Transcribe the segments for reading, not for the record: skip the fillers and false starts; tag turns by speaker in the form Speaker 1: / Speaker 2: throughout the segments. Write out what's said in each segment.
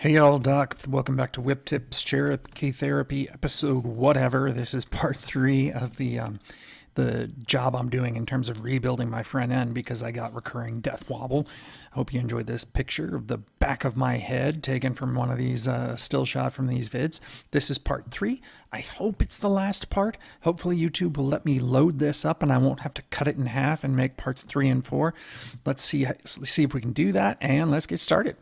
Speaker 1: Hey y'all, Doc. Welcome back to Whip Tips Cherokee Therapy episode whatever. This is part 3 of the job I'm doing in terms of rebuilding my front end because I got recurring death wobble. I hope you enjoyed this picture of the back of my head taken from one of these still shot from these vids. This is part 3. I hope it's the last part. Hopefully YouTube will let me load this up and I won't have to cut it in half and make parts 3 and 4. Let's see if we can do that, and let's get started.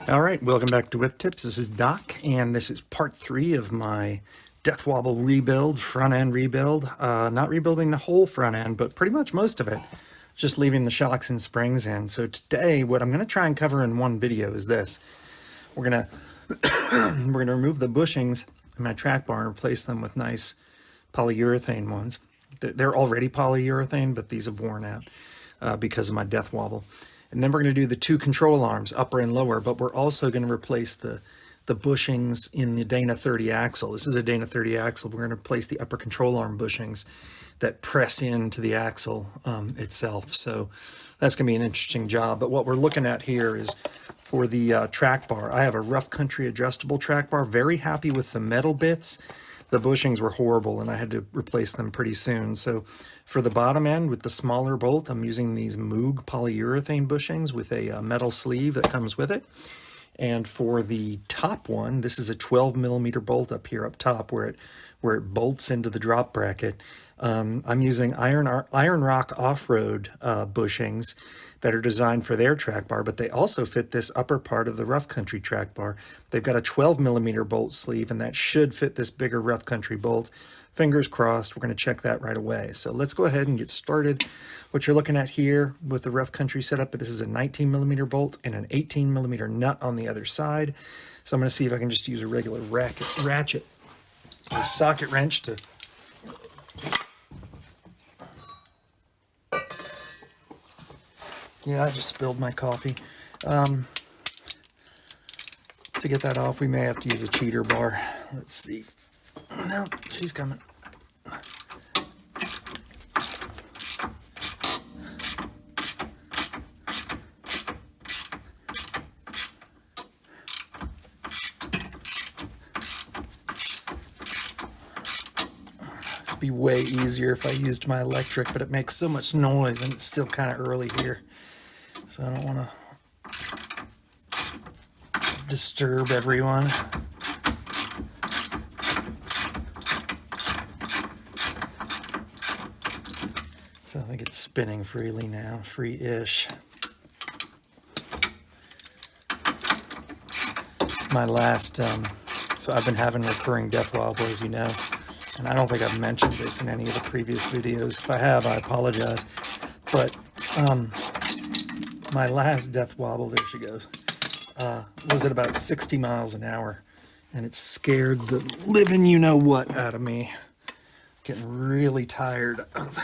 Speaker 1: All right, welcome back to Whip Tips. This is Doc, and this is part 3 of my death wobble rebuild, front end rebuild. Not rebuilding the whole front end, but pretty much most of it. Just leaving the shocks and springs in. So today, what I'm going to try and cover in one video is this. We're going to remove the bushings in my track bar and replace them with nice polyurethane ones. They're already polyurethane, but these have worn out because of my death wobble. And then we're going to do the 2 control arms, upper and lower, but we're also going to replace the bushings in the Dana 30 axle. This is a Dana 30 axle. We're going to replace the upper control arm bushings that press into the axle itself. So that's going to be an interesting job. But what we're looking at here is for the track bar. I have a rough country adjustable track bar. Very happy with the metal bits. The bushings were horrible and I had to replace them pretty soon. So for the bottom end with the smaller bolt, I'm using these Moog polyurethane bushings with a metal sleeve that comes with it. And for the top one, this is a 12mm bolt up here up top where it bolts into the drop bracket. I'm using Iron Rock off-road bushings that are designed for their track bar, but they also fit this upper part of the rough country track bar. They've got a 12mm bolt sleeve, and that should fit this bigger rough country bolt. Fingers crossed, we're going to check that right away. So let's go ahead and get started. What you're looking at here with the rough country setup, this is a 19mm bolt and an 18mm nut on the other side. So I'm going to see if I can just use a regular ratchet or socket wrench to I just spilled my coffee. To get that off, we may have to use a cheater bar. Let's see. No, she's coming. It'd be way easier if I used my electric, but it makes so much noise and it's still kind of early here. So I don't want to disturb everyone. So I think it's spinning freely now, free-ish. My last, so I've been having recurring death wobble, as you know, and I don't think I've mentioned this in any of the previous videos. If I have, I apologize. But my last death wobble, there she goes, was at about 60 miles an hour, and it scared the living you-know-what out of me. Getting really tired of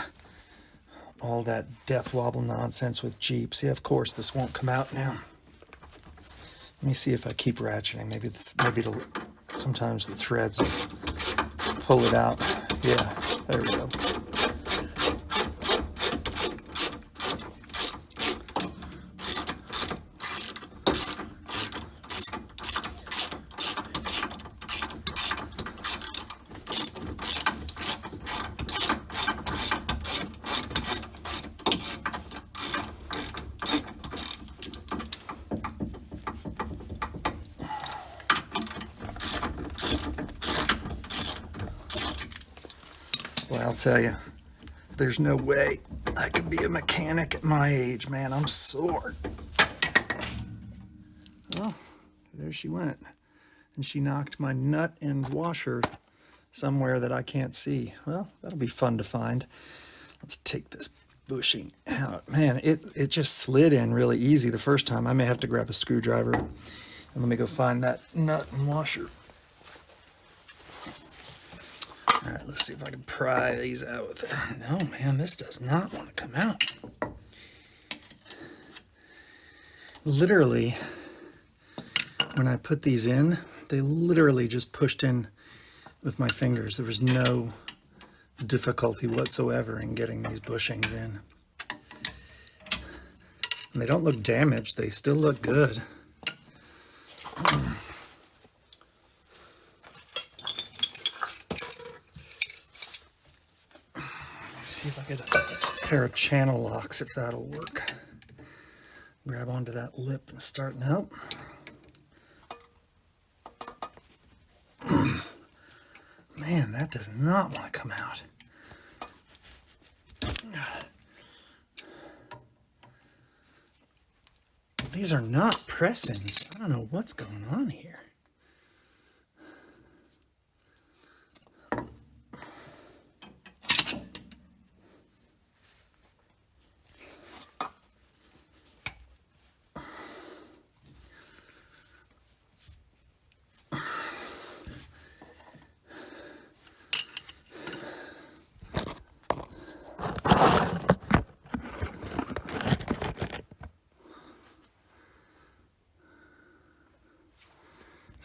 Speaker 1: all that death wobble nonsense with Jeeps. Yeah, of course, this won't come out now. Let me see if I keep ratcheting. Maybe sometimes the threads pull it out. Yeah, there we go. Well, I'll tell you, there's no way I could be a mechanic at my age, man. I'm sore. Oh, there she went. And she knocked my nut and washer somewhere that I can't see. Well, that'll be fun to find. Let's take this bushing out. Man, it just slid in really easy the first time. I may have to grab a screwdriver. And let me go find that nut and washer. All right, let's see if I can pry these out with it. No, man, this does not want to come out. Literally, when I put these in, they literally just pushed in with my fingers. There was no difficulty whatsoever in getting these bushings in. And they don't look damaged, they still look good. See if I get a pair of channel locks, if that'll work. Grab onto that lip and start. Nope. Man, that does not want to come out. These are not press-ins. I don't know what's going on here.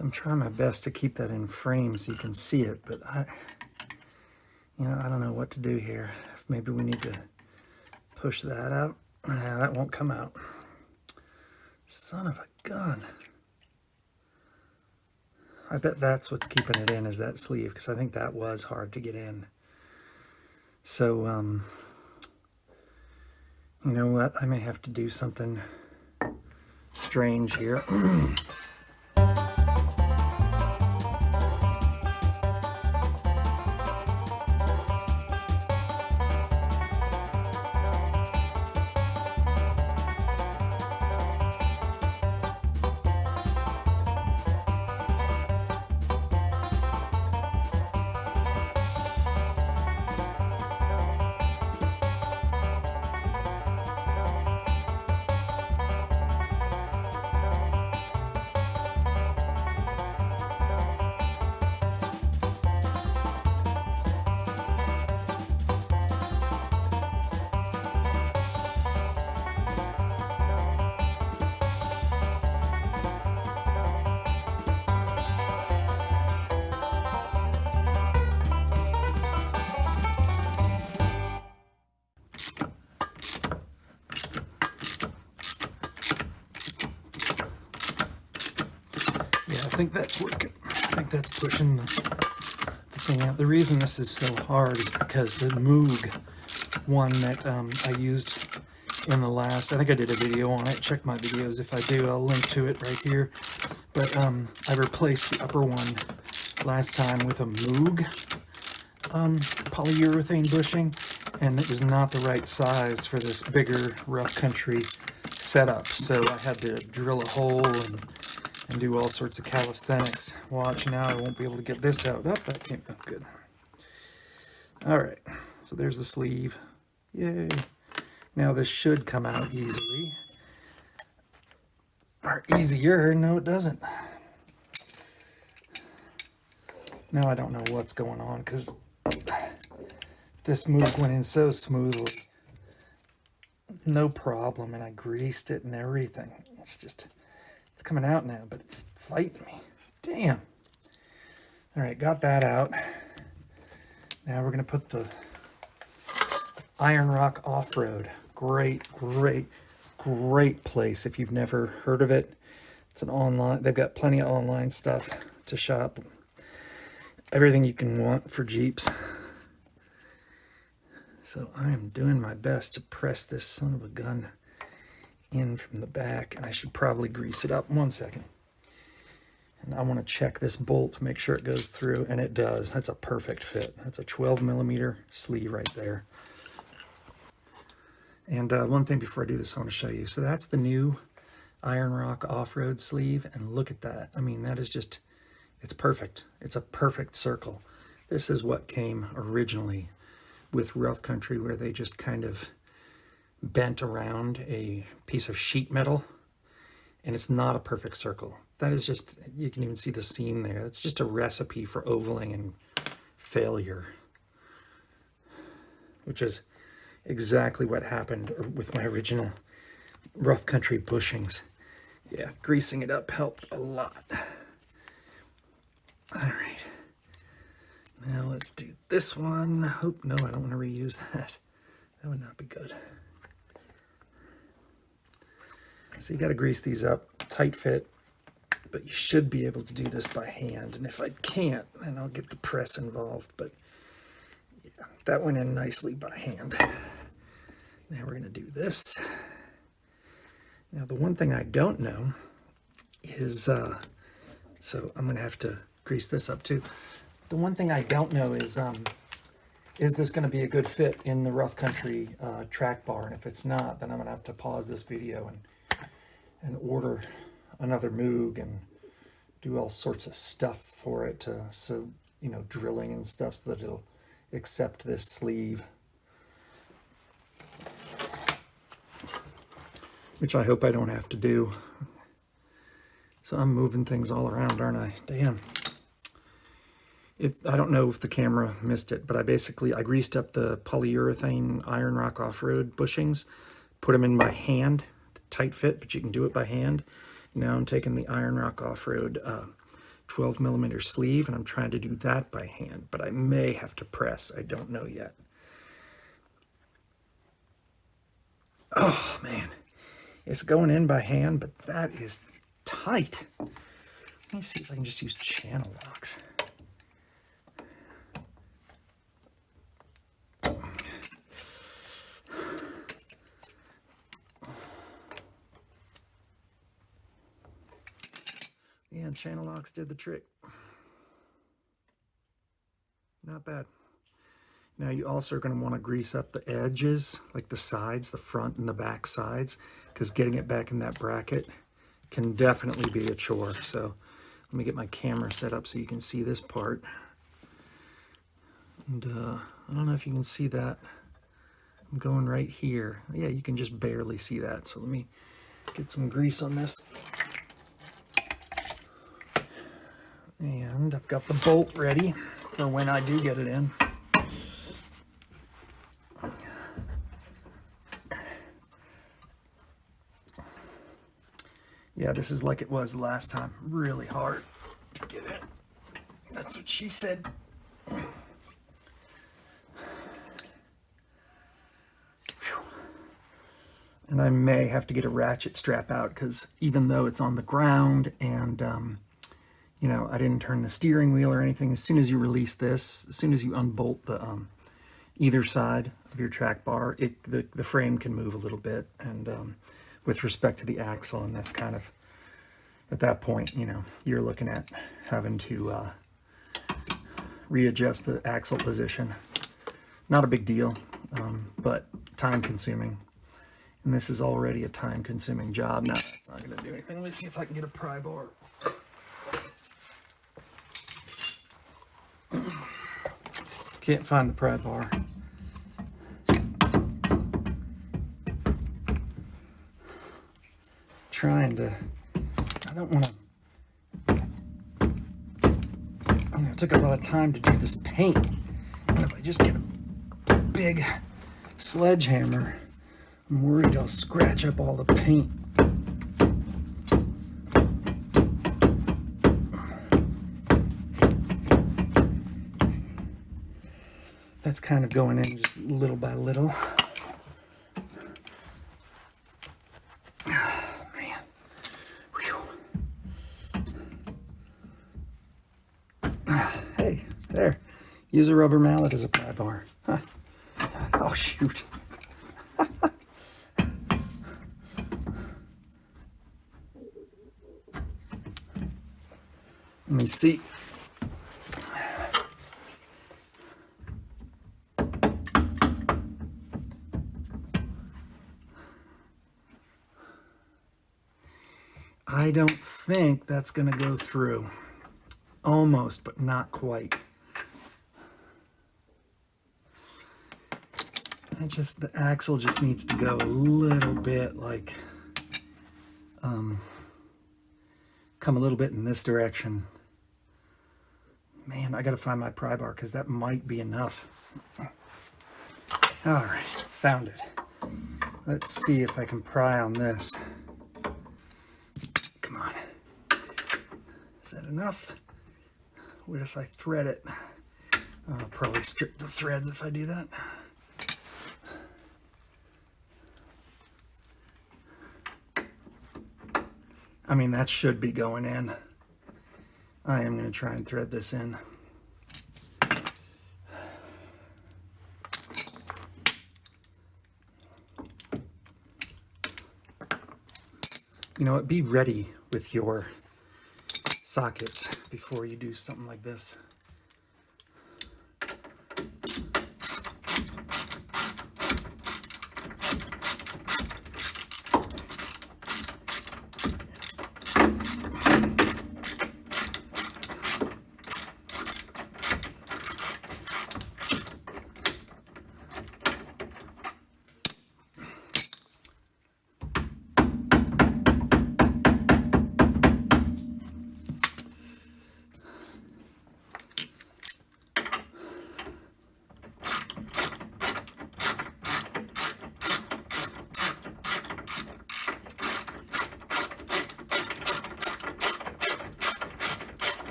Speaker 1: I'm trying my best to keep that in frame so you can see it, but I don't know what to do here. Maybe we need to push that out. Nah, that won't come out. Son of a gun. I bet that's what's keeping it in, is that sleeve, because I think that was hard to get in. So, you know what? I may have to do something strange here. I think that's working. I think that's pushing the thing out. The reason this is so hard is because the Moog one that I used in the last, I think I did a video on it. Check my videos if I do. I'll link to it right here. But I replaced the upper one last time with a Moog polyurethane bushing, and it was not the right size for this bigger rough country setup. So I had to drill a hole and do all sorts of calisthenics. Watch now, I won't be able to get this out. Oh, that came out good. All right, so there's the sleeve. Yay. Now this should come out easily. Or easier. No, it doesn't. Now I don't know what's going on because this move went in so smoothly. No problem, and I greased it and everything. It's just, it's coming out now, but it's fighting me. Damn. All right, got that out. Now we're gonna put the Iron Rock Off-Road. Great, great, great place. If you've never heard of it, it's an online, they've got plenty of online stuff to shop. Everything you can want for Jeeps. So I am doing my best to press this son of a gun in from the back, and I should probably grease it up. 1 second. And I want to check this bolt to make sure it goes through, and it does. That's a perfect fit. That's a 12mm sleeve right there. And one thing before I do this, I want to show you. So that's the new Iron Rock Off-Road sleeve, and look at that. I mean, that is just, it's perfect. It's a perfect circle. This is what came originally with rough country, where they just kind of bent around a piece of sheet metal, and it's not a perfect circle. That is just, you can even see the seam there. It's just a recipe for ovaling and failure, which is exactly what happened with my original rough country bushings. Yeah, greasing it up helped a lot. All right. let's do this one. Oh, no, I don't want to reuse that. That would not be good. So you got to grease these up, tight fit, but you should be able to do this by hand. And if I can't, then I'll get the press involved. But yeah, that went in nicely by hand. Now we're going to do this. Now the one thing I don't know is, so I'm going to have to grease this up too. The one thing I don't know is this going to be a good fit in the rough country track bar? And if it's not, then I'm going to have to pause this video and order another Moog and do all sorts of stuff for it to, so, you know, drilling and stuff so that it'll accept this sleeve. Which I hope I don't have to do. So I'm moving things all around, aren't I? Damn. I don't know if the camera missed it, but I greased up the polyurethane iron rock off-road bushings, put them in by hand, tight fit, but you can do it by hand. Now I'm taking the iron rock off-road 12 millimeter sleeve, and I'm trying to do that by hand, but I may have to press. I don't know yet. Oh man, it's going in by hand, but that is tight. Let me see if I can just use channel locks. Yeah, channel locks did the trick. Not bad. Now you also are going to want to grease up the edges, like the sides, the front and the back sides, because getting it back in that bracket can definitely be a chore. So let me get my camera set up so you can see this part. And I don't know if you can see that. I'm going right here. Yeah, you can just barely see that. So let me get some grease on this. And I've got the bolt ready for when I do get it in. Yeah, this is like it was last time. Really hard to get in. That's what she said. Whew. And I may have to get a ratchet strap out because even though it's on the ground and you know, I didn't turn the steering wheel or anything. As soon as you release this, as soon as you unbolt the either side of your track bar, the frame can move a little bit. And with respect to the axle, and that's kind of, at that point, you know, you're looking at having to readjust the axle position. Not a big deal, but time consuming. And this is already a time consuming job. Now, that's not going to do anything. Let me see if I can get a pry bar. Can't find the pry bar. Trying to, I don't want to, you know, it took a lot of time to do this paint. And if I just get a big sledgehammer, I'm worried I'll scratch up all the paint. That's kind of going in just little by little. Oh, man. Hey, there. Use a rubber mallet as a pry bar. Huh. Oh, shoot. Let me see. I don't think that's going to go through. Almost, but not quite. The axle just needs to go a little bit like, come a little bit in this direction. Man, I got to find my pry bar because that might be enough. All right, found it. Let's see if I can pry on this. Come on. Is that enough? What if I thread it? I'll probably strip the threads if I do that. I mean, that should be going in. I am going to try and thread this in. You know what, be ready with your sockets before you do something like this.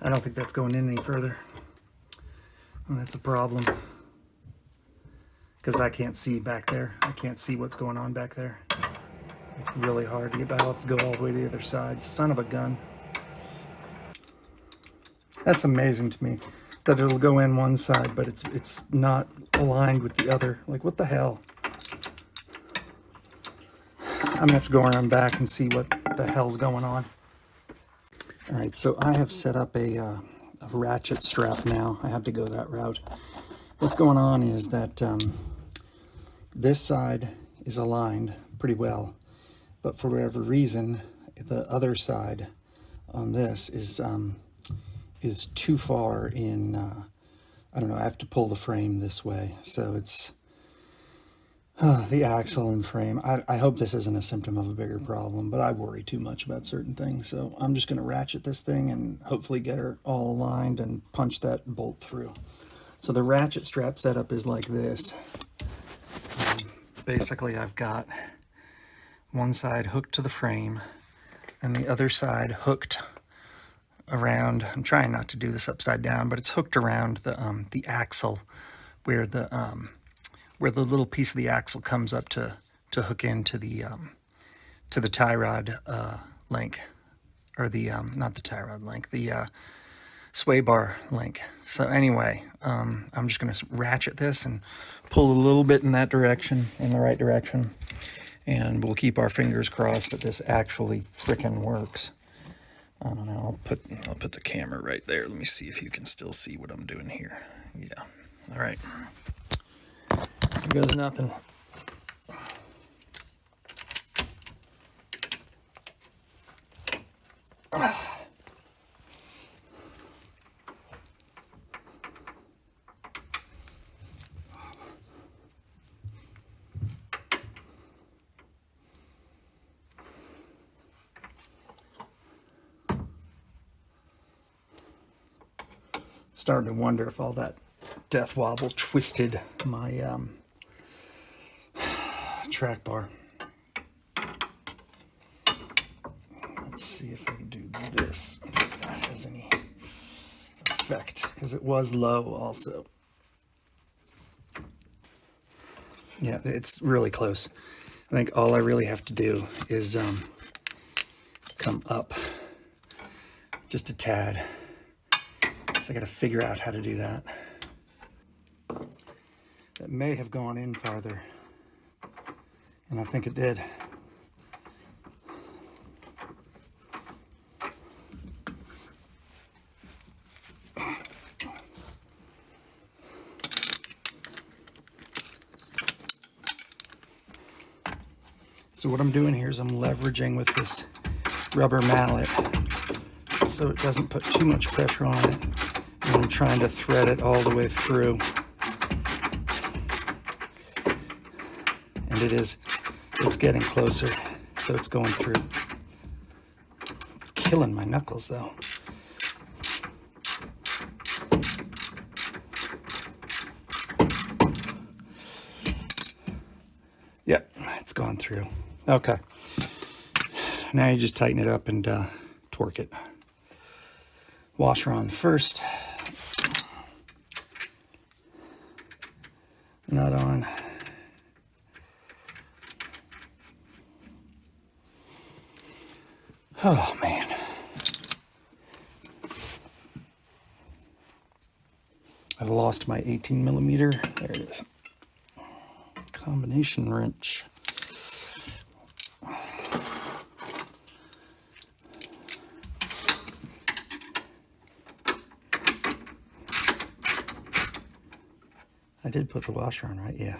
Speaker 1: I don't think that's going in any further. And that's a problem. Because I can't see back there. I can't see what's going on back there. It's really hard to get back. I'll have to go all the way to the other side. Son of a gun. That's amazing to me. That it'll go in one side, but it's not aligned with the other. Like, what the hell? I'm gonna have to go around back and see what the hell's going on. All right, so I have set up a ratchet strap now. I had to go that route. What's going on is that this side is aligned pretty well, but for whatever reason, the other side on this is too far in. I don't know. I have to pull the frame this way, so it's the axle and frame. I hope this isn't a symptom of a bigger problem, but I worry too much about certain things. So I'm just going to ratchet this thing and hopefully get her all aligned and punch that bolt through. So the ratchet strap setup is like this. Basically, I've got one side hooked to the frame and the other side hooked around. I'm trying not to do this upside down, but it's hooked around the axle where the little piece of the axle comes up to hook into the tie rod link, or the not the tie rod link, the sway bar link. So anyway, I'm just going to ratchet this and pull a little bit in that direction, in the right direction, and we'll keep our fingers crossed that this actually frickin' works. I don't know. I'll put the camera right there. Let me see if you can still see what I'm doing here. Yeah. All right. Here goes nothing. Starting to wonder if all that death wobble twisted my track bar. Let's see if I can do this. If that has any effect, because it was low also. Yeah, it's really close. I think all I really have to do is come up just a tad. So I got to figure out how to do that. That may have gone in farther, and I think it did. So what I'm doing here is I'm leveraging with this rubber mallet so it doesn't put too much pressure on it. And I'm trying to thread it all the way through. And it's getting closer, so it's going through. It's killing my knuckles though. Yep, it's gone through. Okay. now you just tighten it up and torque it. Washer on first. Nut on. Oh man. I've lost my 18mm. There it is. Combination wrench. I did put the washer on, right? Yeah.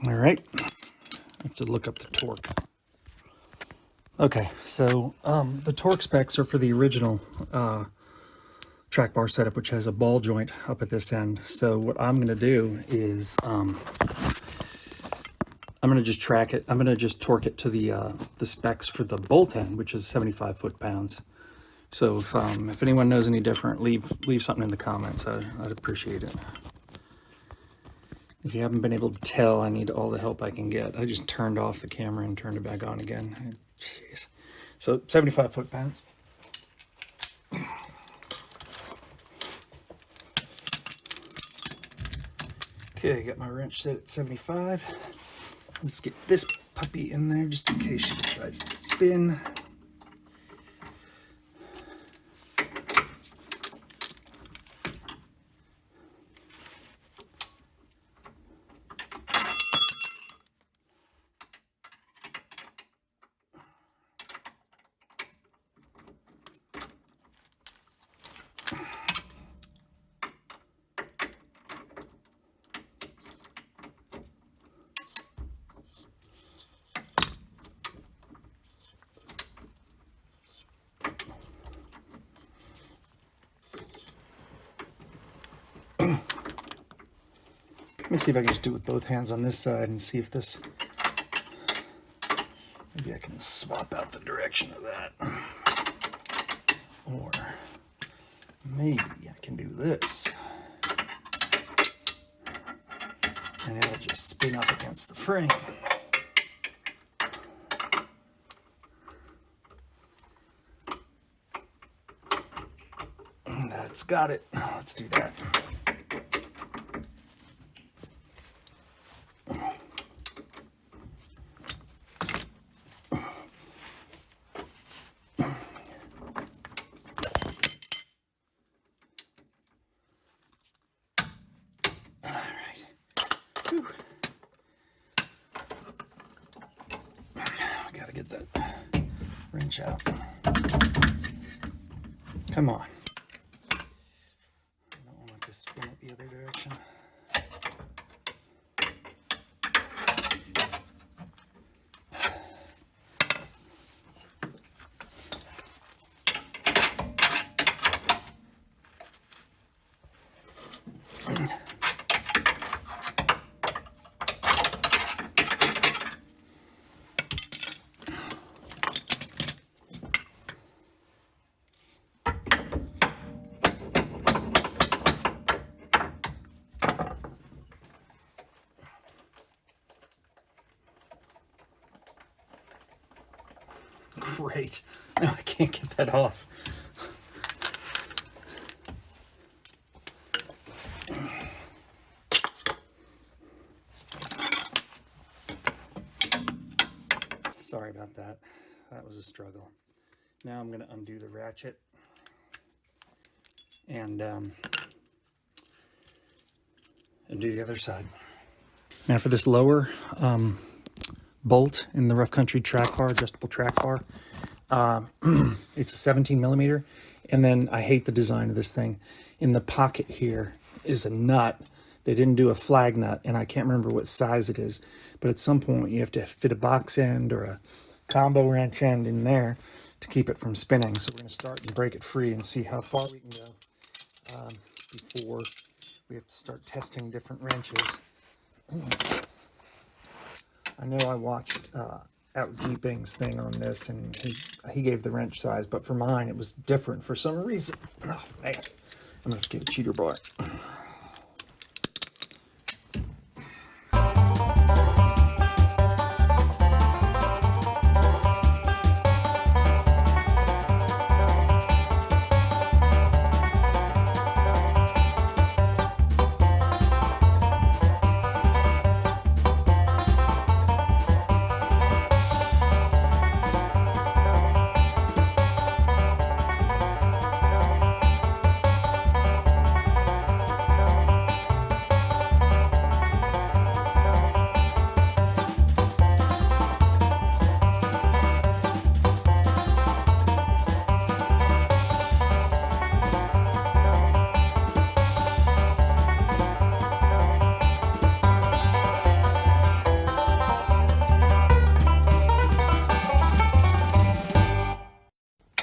Speaker 1: All right. I have to look up the torque. Okay, so the torque specs are for the original Trackbar setup, which has a ball joint up at this end. So what I'm going to do is I'm going to just track it. I'm going to just torque it to the specs for the bolt end, which is 75 foot-pounds. So if anyone knows any different, leave something in the comments. I'd appreciate it. If you haven't been able to tell, I need all the help I can get. I just turned off the camera and turned it back on again. Jeez. So 75 foot-pounds. Okay, I got my wrench set at 75. Let's get this puppy in there just in case she decides to spin. Let me see if I can just do it with both hands on this side and see if this, maybe I can swap out the direction of that. Or maybe I can do this. And it'll just spin up against the frame. That's got it. Let's do that. Get that wrench out. Come on. I don't want it to spin it the other direction. Great. No, I can't get that off. Sorry about that. That was a struggle. Now I'm going to undo the ratchet and do the other side. Now for this lower bolt in the rough country track bar, adjustable track bar, it's a 17mm, and then I hate the design of this thing. In the pocket here is a nut. They didn't do a flag nut, and I can't remember what size it is, but at some point you have to fit a box end or a combo wrench end in there to keep it from spinning. So we're going to start and break it free and see how far we can go before we have to start testing different wrenches. I know I watched Out Deeping's thing on this, and he gave the wrench size, but for mine it was different for some reason. Oh man, I'm gonna have to get a cheater bar.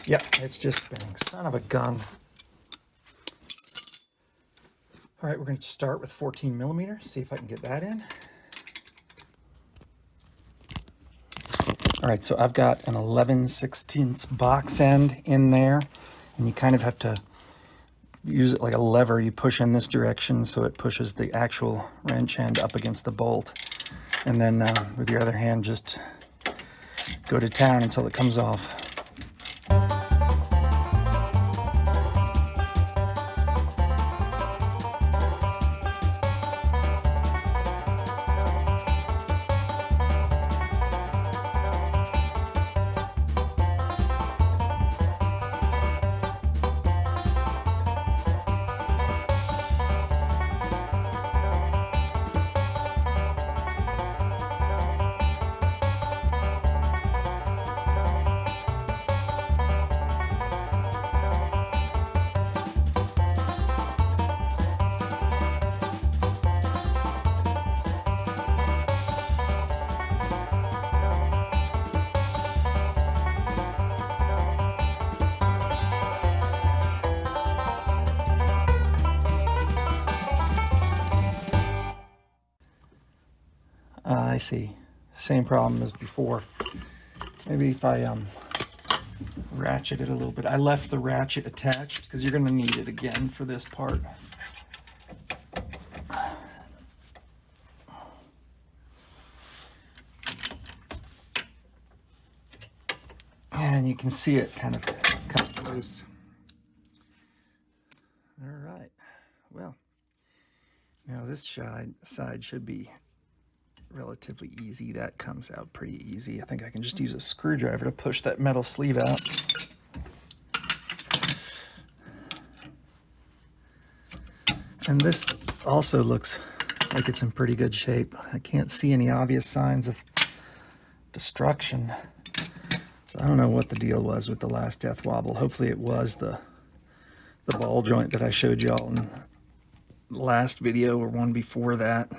Speaker 1: Yep, it's just spinning. Son of a gun. All right, we're going to start with 14 millimeter, see if I can get that in. All right, so I've got an 11/16 box end in there, and you kind of have to use it like a lever. You push in this direction so it pushes the actual wrench end up against the bolt. And then with your other hand, just go to town until it comes off. I see. Same problem as before. Maybe if I ratchet it a little bit. I left the ratchet attached because you're going to need it again for this part. And you can see it kind of cut loose. All right. Well, now this side should be relatively easy. That comes out pretty easy. I think I can just use a screwdriver to push that metal sleeve out. And this also looks like it's in pretty good shape. I can't see any obvious signs of destruction. So I don't know what the deal was with the last Death Wobble. Hopefully it was the ball joint that I showed y'all in the last video or one before that.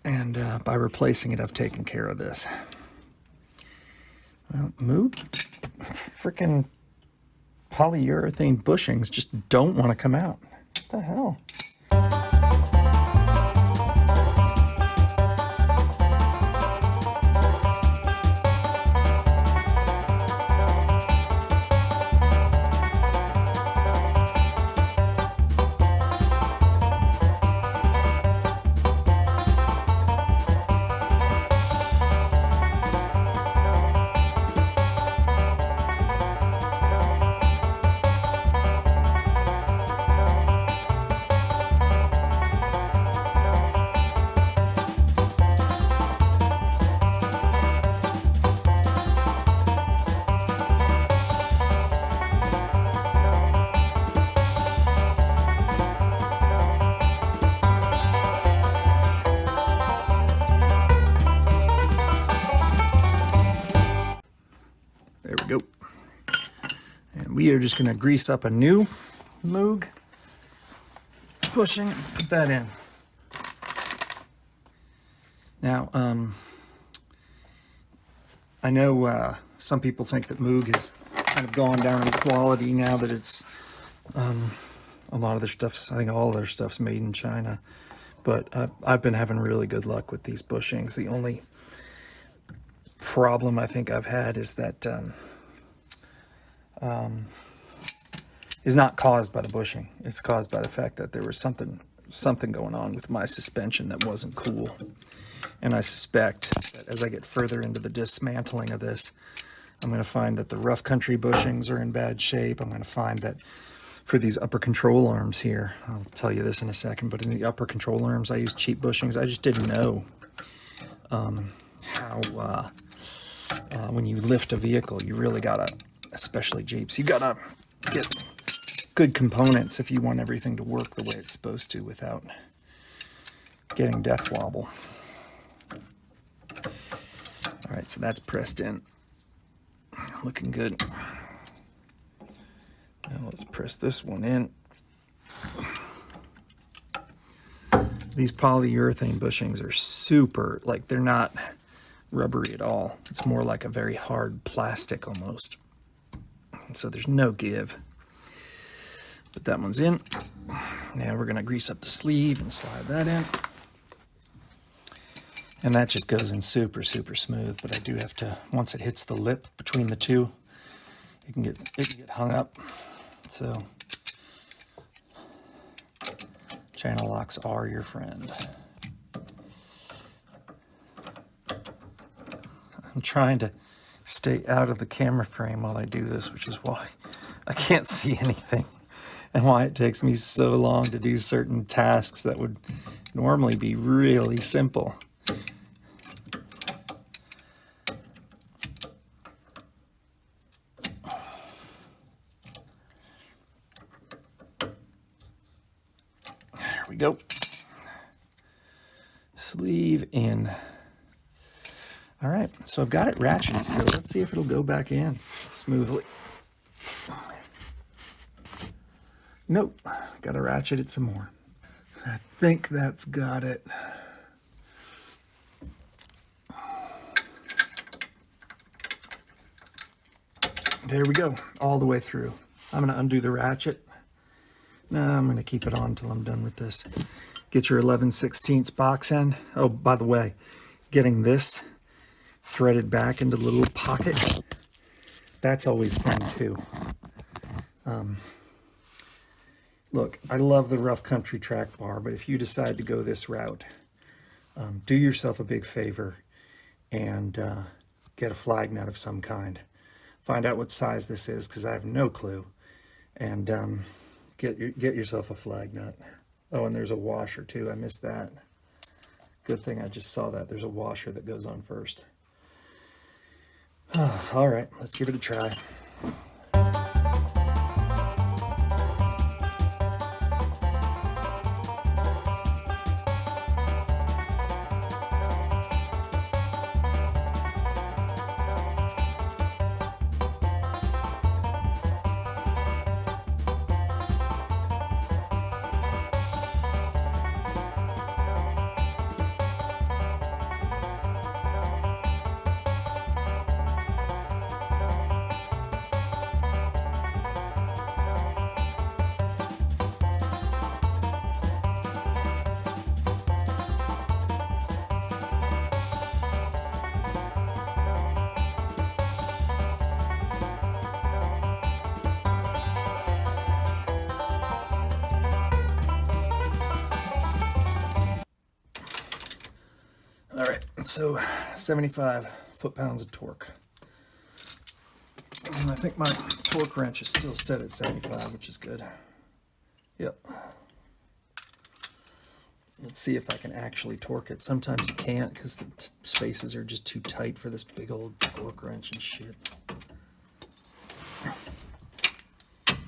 Speaker 1: And by replacing it, I've taken care of this. Well, Moog, freaking polyurethane bushings just don't want to come out. What the hell? There we go. And we are just going to grease up a new Moog bushing, put that in. Now, I know some people think that Moog has kind of gone down in quality now that it's A lot of their stuff's, I think all of their stuff's made in China. But I've been having really good luck with these bushings. The only problem I think I've had is that is not caused by the bushing. It's caused by the fact that there was something going on with my suspension that wasn't cool. And I suspect that as I get further into the dismantling of this, I'm going to find that the rough country bushings are in bad shape. I'm going to find that for these upper control arms here, I'll tell you this in a second, but in the upper control arms, I use cheap bushings. I just didn't know how when you lift a vehicle, you really gotta, especially Jeeps, you gotta get good components if you want everything to work the way it's supposed to without getting death wobble. All right, so that's pressed in. Looking good. Now let's press this one in. These polyurethane bushings are super, like they're not rubbery at all. It's more like a very hard plastic almost. So there's no give. Put that one's in. Now we're gonna grease up the sleeve and slide that in. And that just goes in super, super smooth, but I do have to, once it hits the lip between the two, it can get hung up. So channel locks are your friend. I'm trying to stay out of the camera frame while I do this, which is why I can't see anything and why it takes me so long to do certain tasks that would normally be really simple. There we go. Sleeve in. All right, so I've got it ratcheted still. Let's see if it'll go back in smoothly. Nope, gotta ratchet it some more. I think that's got it. There we go, all the way through. I'm gonna undo the ratchet. No, I'm gonna keep it on until I'm done with this. Get your 11/16 box end. Oh, by the way, getting this threaded back into the little pocket, that's always fun too. Look, I love the rough country Trackbar, but if you decide to go this route, do yourself a big favor and get a flag nut of some kind. Find out what size this is, because I have no clue, and get yourself a flag nut. Oh, and there's a washer too. I missed that. Good thing I just saw that. There's a washer that goes on first. All right, let's give it a try. All right, so 75 foot-pounds of torque. And I think my torque wrench is still set at 75, which is good. Yep. Let's see if I can actually torque it. Sometimes you can't because the spaces are just too tight for this big old torque wrench and shit.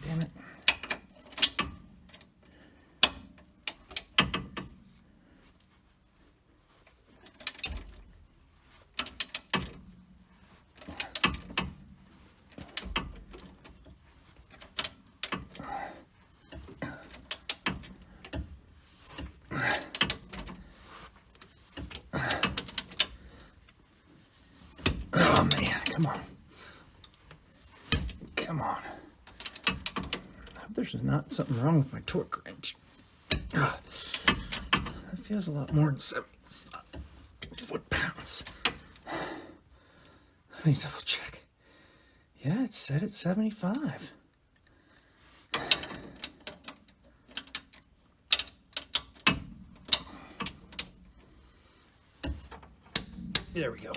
Speaker 1: Damn it. Oh man, come on. Come on. there's not something wrong with my torque wrench. That feels a lot more than 7 foot-pounds. Let me double check. Yeah, it's set at 75. There we go.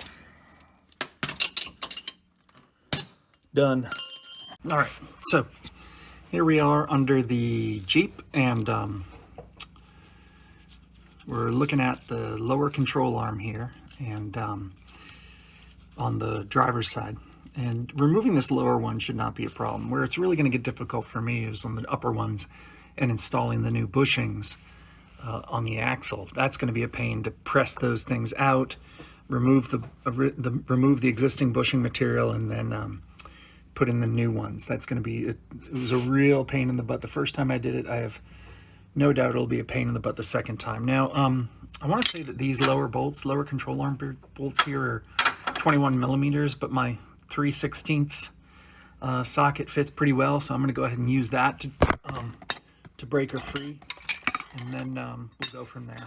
Speaker 1: Done. All right, so here we are under the Jeep, and we're looking at the lower control arm here, and on the driver's side. And removing this lower one should not be a problem. Where it's really going to get difficult for me is on the upper ones and installing the new bushings on the axle. That's going to be a pain to press those things out, remove the existing bushing material, and then put in the new ones. That's going to be, it was a real pain in the butt the first time I did it. I have no doubt it'll be a pain in the butt the second time. Now, I want to say that these lower control arm bolts here are 21 millimeters, but my 3/16 socket fits pretty well, so I'm going to go ahead and use that to break her free, and then we'll go from there.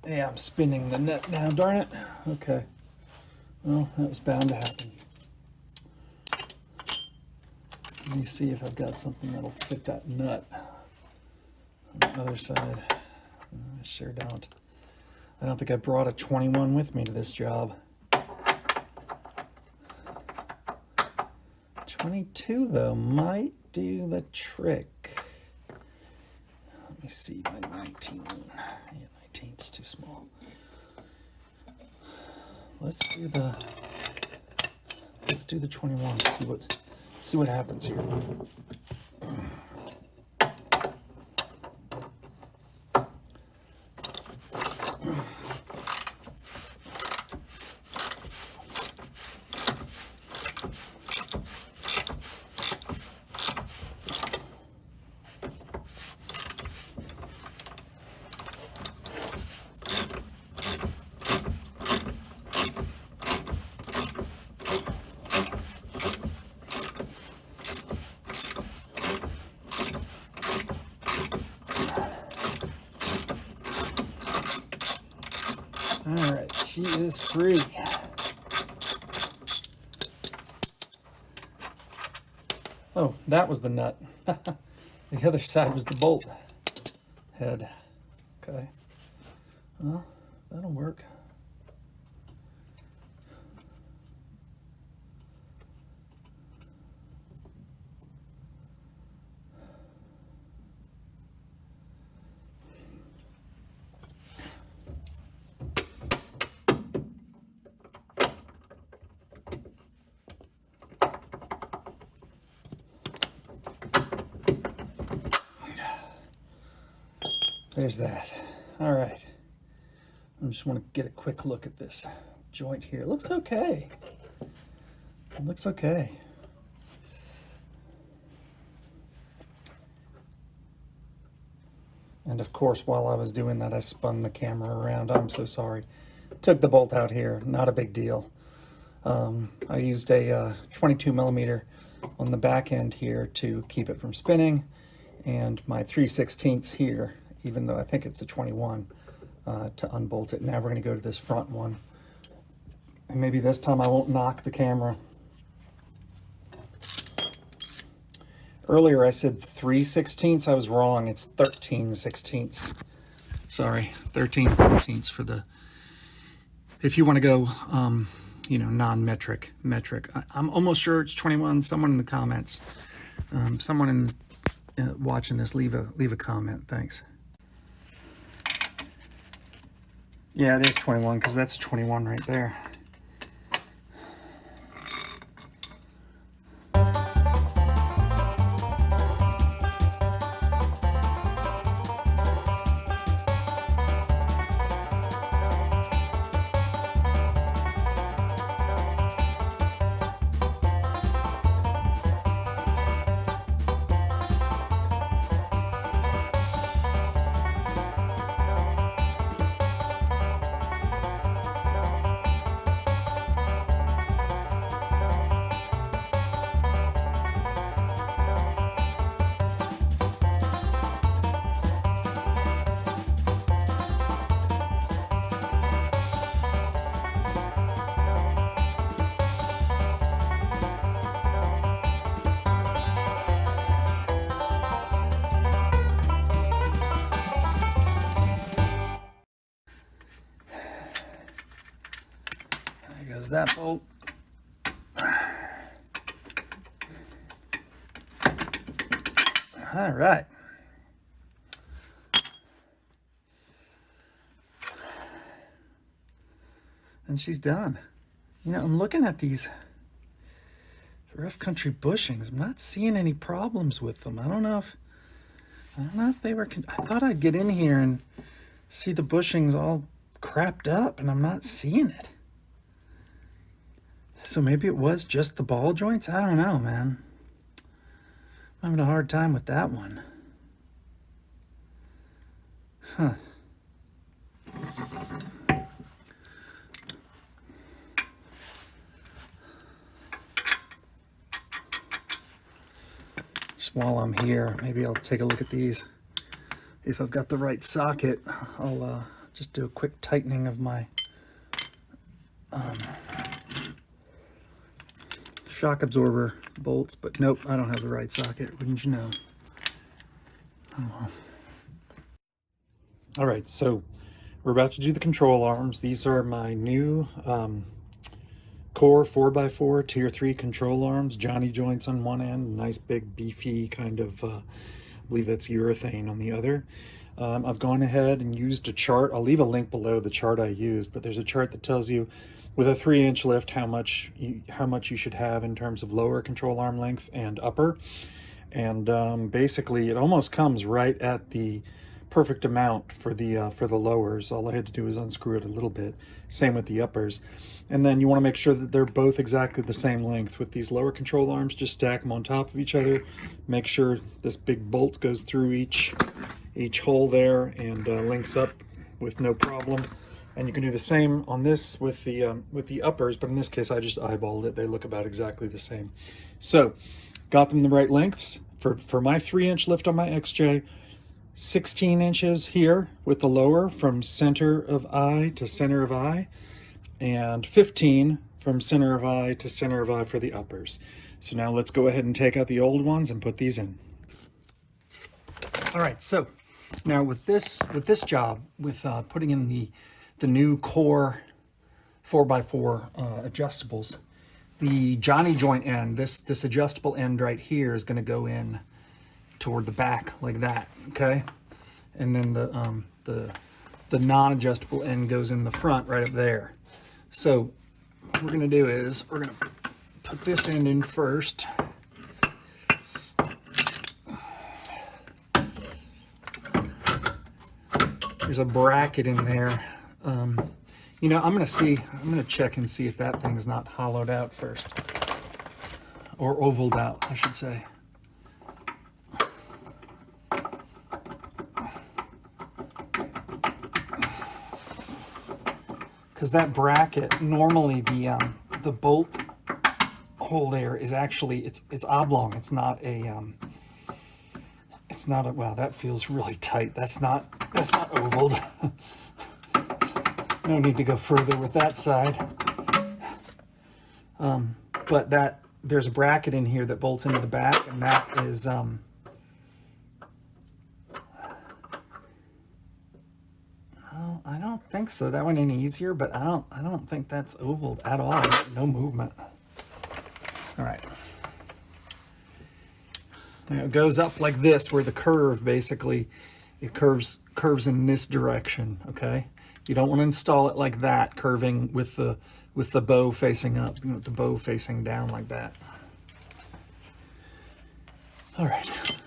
Speaker 1: Yeah, I'm spinning the nut now, darn it. Okay. Well, that was bound to happen. Let me see if I've got something that'll fit that nut on the other side. I sure don't. I don't think I brought a 21 with me to this job. 22, though, might do the trick. Let me see my 19. Yeah, 19 is too small. Let's do the 21. See what happens here. All right, she is free. Oh, that was the nut. The other side was the bolt head. Okay. Well, that'll work. There's that. All right. I just want to get a quick look at this joint here. It looks okay. It looks okay. And of course, while I was doing that, I spun the camera around. I'm so sorry. Took the bolt out here. Not a big deal. I used a 22 millimeter on the back end here to keep it from spinning, and my 3/16 here, even though I think it's a 21, to unbolt it. Now we're going to go to this front one, and maybe this time I won't knock the camera. Earlier I said 3/16. I was wrong. It's 13/16. Sorry, 13/13 for the if you want to go, you know, non-metric, metric. I'm almost sure it's 21. Someone in the comments, someone in watching this, leave a comment. Thanks. Yeah, it is 21 because that's 21 right there. There goes that bolt. All right. And she's done. You know, I'm looking at these rough country bushings. I'm not seeing any problems with them. I don't know if they were. I thought I'd get in here and see the bushings all crapped up, and I'm not seeing it. So maybe it was just the ball joints. I don't know, man. I'm having a hard time with that one. Huh. Just while I'm here, maybe I'll take a look at these. If I've got the right socket, I'll just do a quick tightening of my shock absorber bolts, but nope, I don't have the right socket, wouldn't you know? Oh well. All right, so we're about to do the control arms. These are my new Core 4x4 Tier 3 control arms, Johnny joints on one end, nice big beefy kind of, I believe that's urethane on the other. I've gone ahead and used a chart. I'll leave a link below the chart I used, but there's a chart that tells you with a 3-inch lift how much you should have in terms of lower control arm length and upper. And basically it almost comes right at the perfect amount for the lowers. All I had to do was unscrew it a little bit. Same with the uppers. And then you want to make sure that they're both exactly the same length. With these lower control arms, just stack them on top of each other. Make sure this big bolt goes through each hole there and links up with no problem. And you can do the same on this with the uppers, but in this case I just eyeballed it. They look about exactly the same. So got them the right lengths for my 3-inch lift on my XJ. 16 inches here with the lower from center of eye to center of eye, and 15 from center of eye to center of eye for the uppers. So now let's go ahead and take out the old ones and put these in. All right, so now with this job, with putting in the new Core 4x4 adjustables, the Johnny joint end, this adjustable end right here is going to go in toward the back like that, okay? And then the non-adjustable end goes in the front right up there. So what we're going to do is we're going to put this end in first. There's a bracket in there. You know, I'm going to check and see if that thing's not hollowed out first, or ovaled out, I should say. Because that bracket, normally the bolt hole there is actually, it's oblong. It's not a wow, that feels really tight. That's not ovaled. No need to go further with that side. But there's a bracket in here that bolts into the back, and that is no, I don't think so. That went in easier, but I don't think that's oval at all. No movement. All right. Now it goes up like this, where the curve basically it curves in this direction. Okay. You don't want to install it like that, curving with the bow facing up, with the bow facing down like that. All right.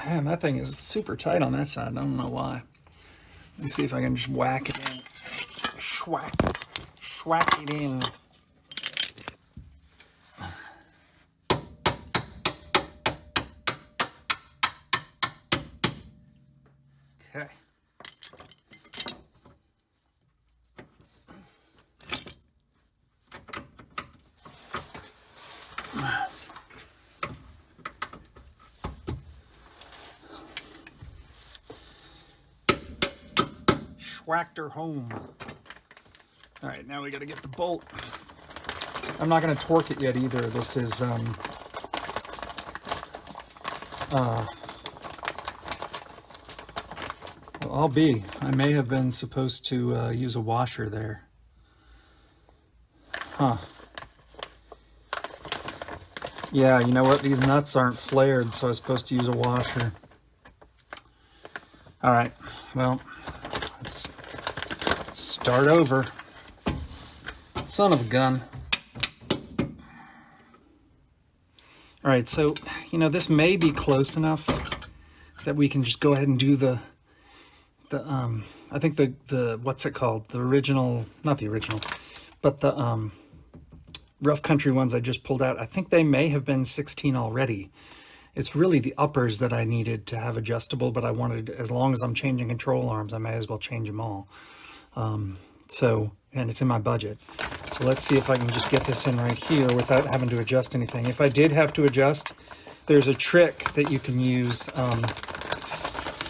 Speaker 1: Man, that thing is super tight on that side. I don't know why. Let me see if I can just whack it in. Schwack it in. Okay. Schwacked her home. All right, now we got to get the bolt. I'm not going to torque it yet either. This is well, I may have been supposed to use a washer there. Huh. Yeah, you know what? These nuts aren't flared, so I was supposed to use a washer. All right, well, let's start over. Son of a gun. All right, so, you know, this may be close enough that we can just go ahead and do I think the what's it called? The original, not the original, but the rough country ones I just pulled out. I think they may have been 16 already. It's really the uppers that I needed to have adjustable, but I wanted, as long as I'm changing control arms, I may as well change them all. And it's in my budget. So let's see if I can just get this in right here without having to adjust anything. If I did have to adjust, there's a trick that you can use.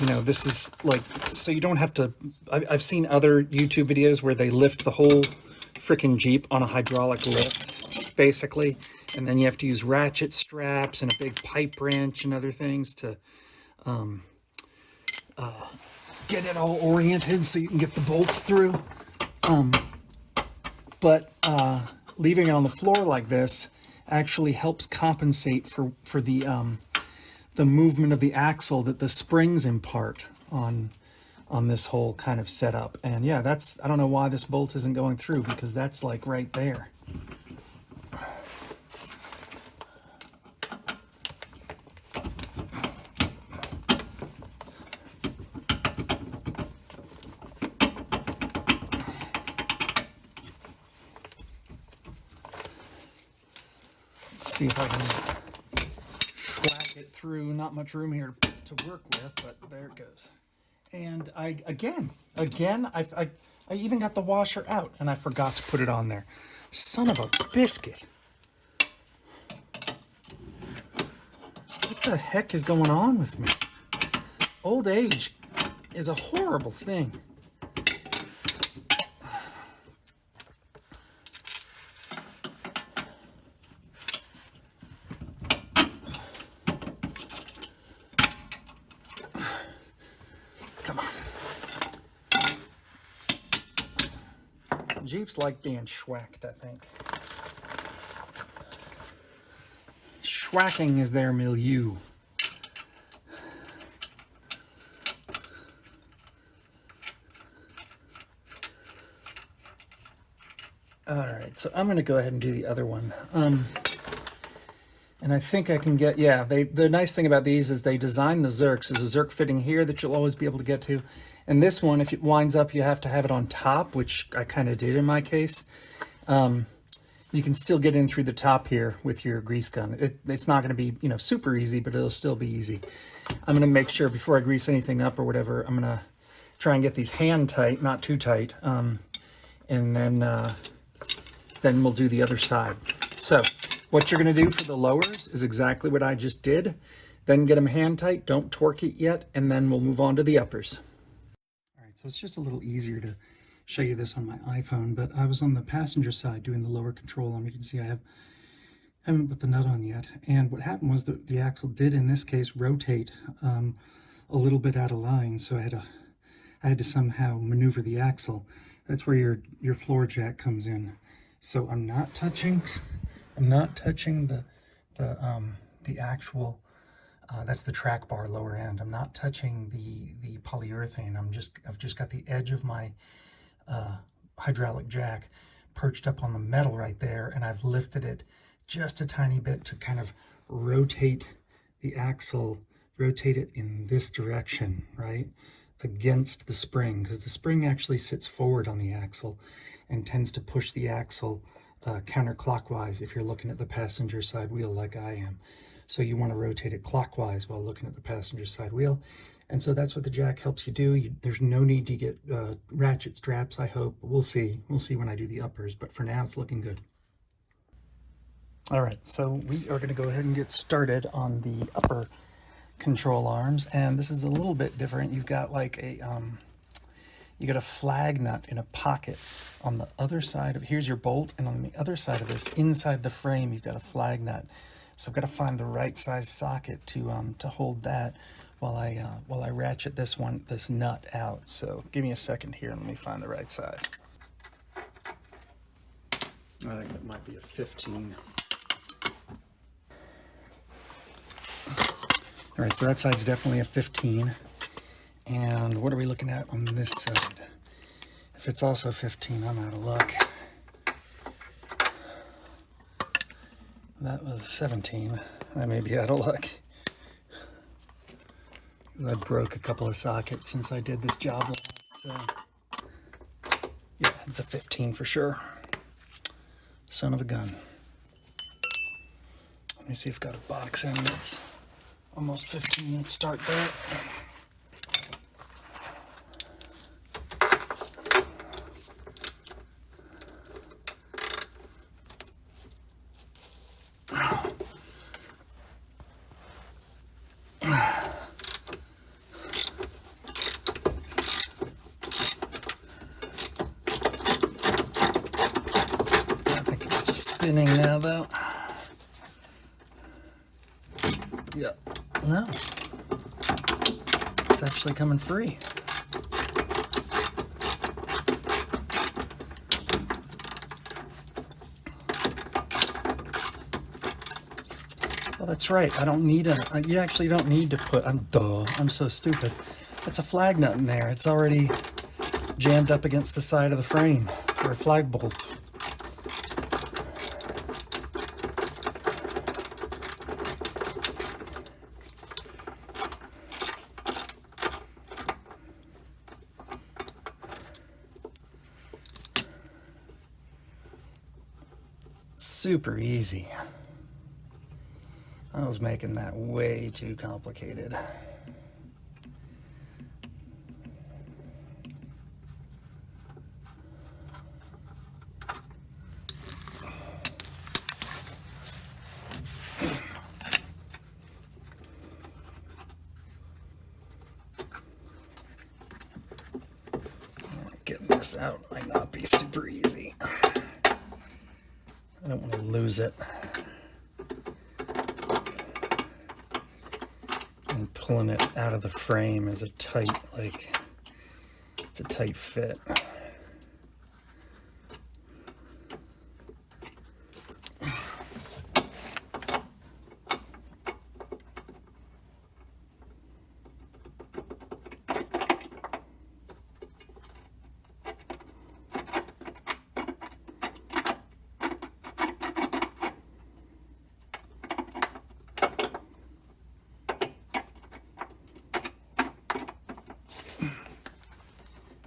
Speaker 1: You know, this is like, so you don't have to, I've seen other YouTube videos where they lift the whole freaking Jeep on a hydraulic lift, basically. And then you have to use ratchet straps and a big pipe wrench and other things to get it all oriented so you can get the bolts through. But leaving it on the floor like this actually helps compensate for the movement of the axle that the springs impart on this whole kind of setup. And yeah, I don't know why this bolt isn't going through, because that's like right there. See if I can whack it through. Not much room here to work with, but there it goes. And I even got the washer out, and I forgot to put it on there. Son of a biscuit. What the heck is going on with me? Old age is a horrible thing. Jeeps like being schwacked, I think. Schwacking is their milieu. All right, so I'm going to go ahead and do the other one. And I think I can get, yeah, the nice thing about these is they design the Zerks. There's a Zerk fitting here that you'll always be able to get to. And this one, if it winds up, you have to have it on top, which I kind of did in my case. You can still get in through the top here with your grease gun. It's not going to be, you know, super easy, but it'll still be easy. I'm going to make sure before I grease anything up or whatever, I'm going to try and get these hand tight, not too tight. And then we'll do the other side. So What you're going to do for the lowers is exactly what I just did. Then get them hand tight, don't torque it yet, and then we'll move on to the uppers. All right, so it's just a little easier to show you this on my iPhone, but I was on the passenger side doing the lower control arm. You can see I haven't put the nut on yet. And what happened was that the axle did, in this case, rotate a little bit out of line, so I had to somehow maneuver the axle. That's where your floor jack comes in. So I'm not touching the actual, that's the track bar lower end. I'm not touching the polyurethane. I've just got the edge of my hydraulic jack perched up on the metal right there, and I've lifted it just a tiny bit to kind of rotate the axle, rotate it in this direction, right, against the spring, because the spring actually sits forward on the axle and tends to push the axle counterclockwise if you're looking at the passenger side wheel like I am. So you want to rotate it clockwise while looking at the passenger side wheel. And so that's what the jack helps you do. There's no need to get ratchet straps, I hope. We'll see. We'll see when I do the uppers, but for now it's looking good. All right, so we are going to go ahead and get started on the upper control arms, and this is a little bit different. You've got like you got a flag nut in a pocket on the other side of, here's your bolt, and on the other side of this, inside the frame, you've got a flag nut. So I've got to find the right size socket to hold that while I ratchet this nut out. So give me a second here and let me find the right size. I think that might be a 15. All right, so that side's definitely a 15. And what are we looking at on this side? If it's also 15, I'm out of luck. That was 17. I may be out of luck. I broke a couple of sockets since I did this job last, so yeah, it's a 15 for sure. Son of a gun. Let me see if I've got a box end that's almost 15. Let's start there. Spinning now though. Yeah, no, it's actually coming free. Well, that's right. I don't need you actually don't need to put, I'm so stupid. That's a flag nut in there. It's already jammed up against the side of the frame, or a flag bolt. Super easy. I was making that way too complicated. Getting this out might not be super easy. I don't want to lose it. And pulling it out of the frame is it's a tight fit.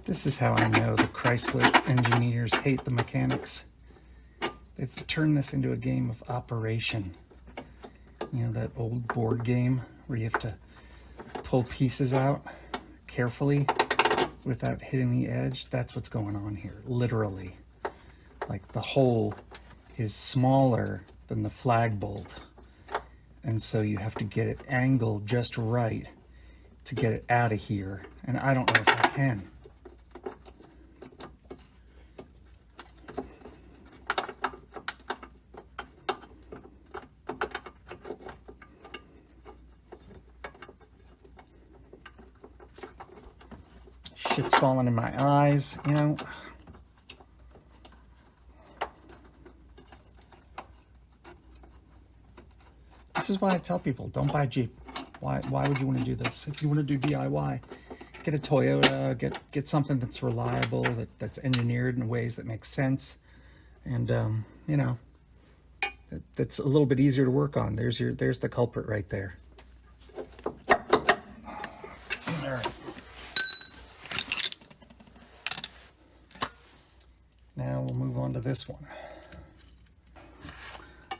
Speaker 1: This is how I know the Chrysler engineers hate the mechanics. They've turned this into a game of operation. You know, that old board game where you have to pull pieces out carefully without hitting the edge? That's what's going on here, literally. Like the hole is smaller than the flag bolt. And so you have to get it angled just right to get it out of here. And I don't know if I can. Shit's falling in my eyes, you know. This is why I tell people, don't buy Jeep. Why would you want to do this? If you want to do DIY, get a Toyota, get something that's reliable, that's engineered in ways that make sense, and you know, that's a little bit easier to work on. There's the culprit right there. All right. Now we'll move on to this one.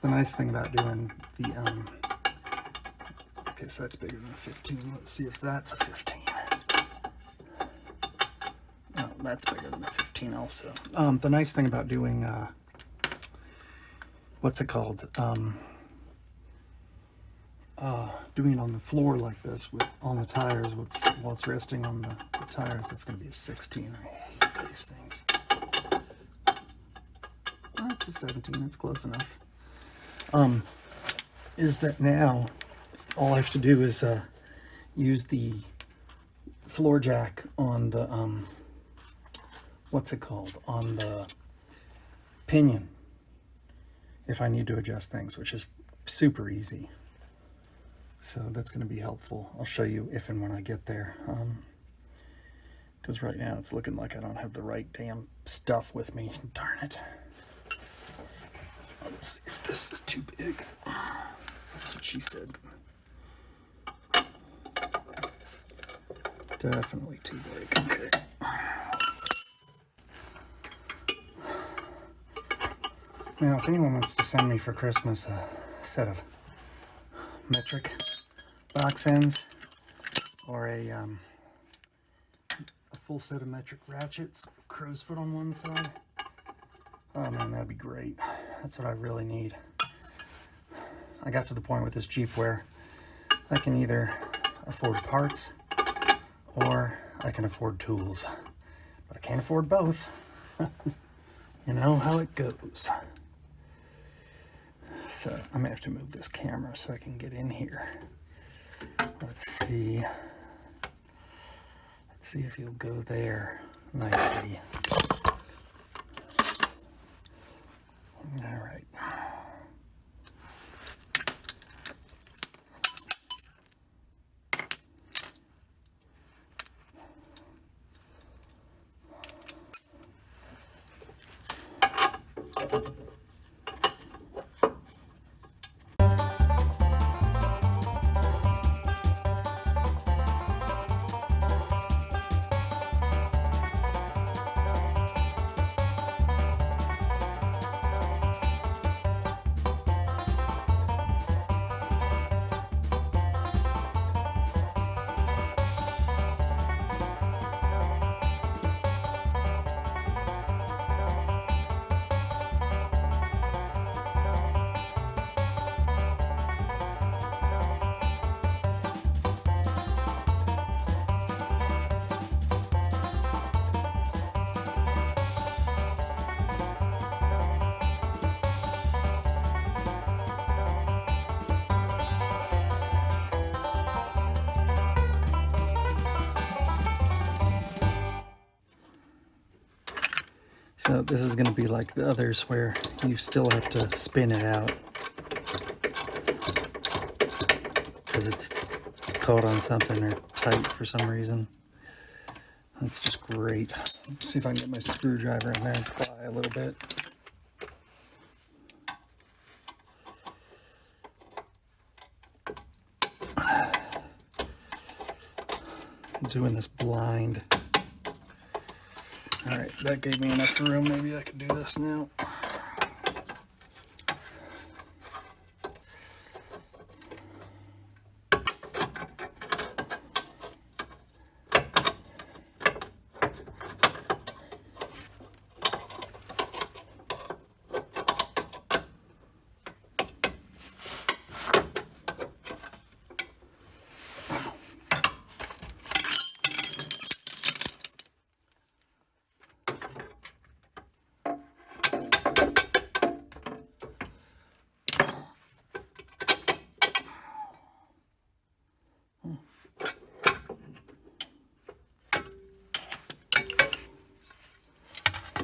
Speaker 1: The nice thing about doing the, okay, so that's bigger than a 15. Let's see if that's a 15. Oh, that's bigger than a 15 also. The nice thing about doing, what's it called? Doing it on the floor like this on the tires while it's resting on the tires, it's going to be a 16. I hate these things. That's a 17, that's close enough. Is that now all I have to do is use the floor jack on the what's it called, on the pinion if I need to adjust things, which is super easy. So that's going to be helpful. I'll show you if and when I get there, because right now it's looking like I don't have the right damn stuff with me. Darn it. Let's see if this is too big. That's what she said. Definitely too big. Okay. Now, if anyone wants to send me for Christmas a set of metric box ends or a full set of metric ratchets, crow's foot on one side, oh man, that'd be great. That's what I really need. I got to the point with this Jeep where I can either afford parts or I can afford tools, but I can't afford both. You know how it goes. So I'm gonna have to move this camera so I can get in here. Let's see if he'll go there nicely. All right. So this is going to be like the others where you still have to spin it out because it's caught on something or tight for some reason. That's just great. Let's see if I can get my screwdriver in there and pry a little bit. I'm doing this blind. All right, that gave me enough room. Maybe I can do this now.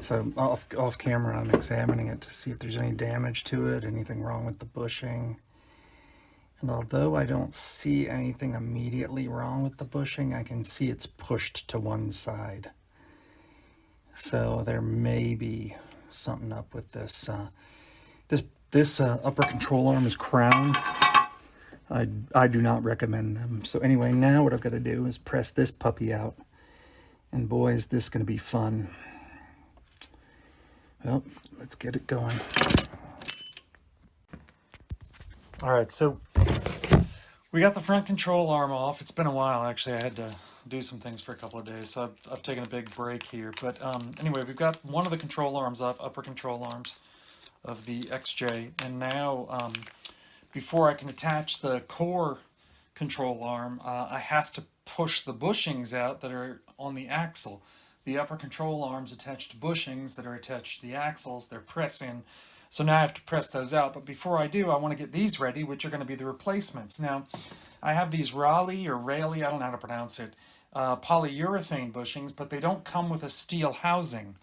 Speaker 1: So off camera, I'm examining it to see if there's any damage to it, anything wrong with the bushing. And although I don't see anything immediately wrong with the bushing, I can see it's pushed to one side. So there may be something up with this. This upper control arm is crowned. I do not recommend them. So anyway, now what I've got to do is press this puppy out. And boy, is this going to be fun. Well, let's get it going. All right, so we got the front control arm off. It's been a while, actually. I had to do some things for a couple of days, so I've taken a big break here. But anyway, we've got one of the control arms off, upper control arms of the XJ. And now, before I can attach the core control arm, I have to push the bushings out that are on the axle. The upper control arms attached to bushings that are attached to the axles. They're pressing. So now I have to press those out. But before I do, I want to get these ready, which are going to be the replacements. Now, I have these Raleigh, I don't know how to pronounce it, polyurethane bushings, but they don't come with a steel housing.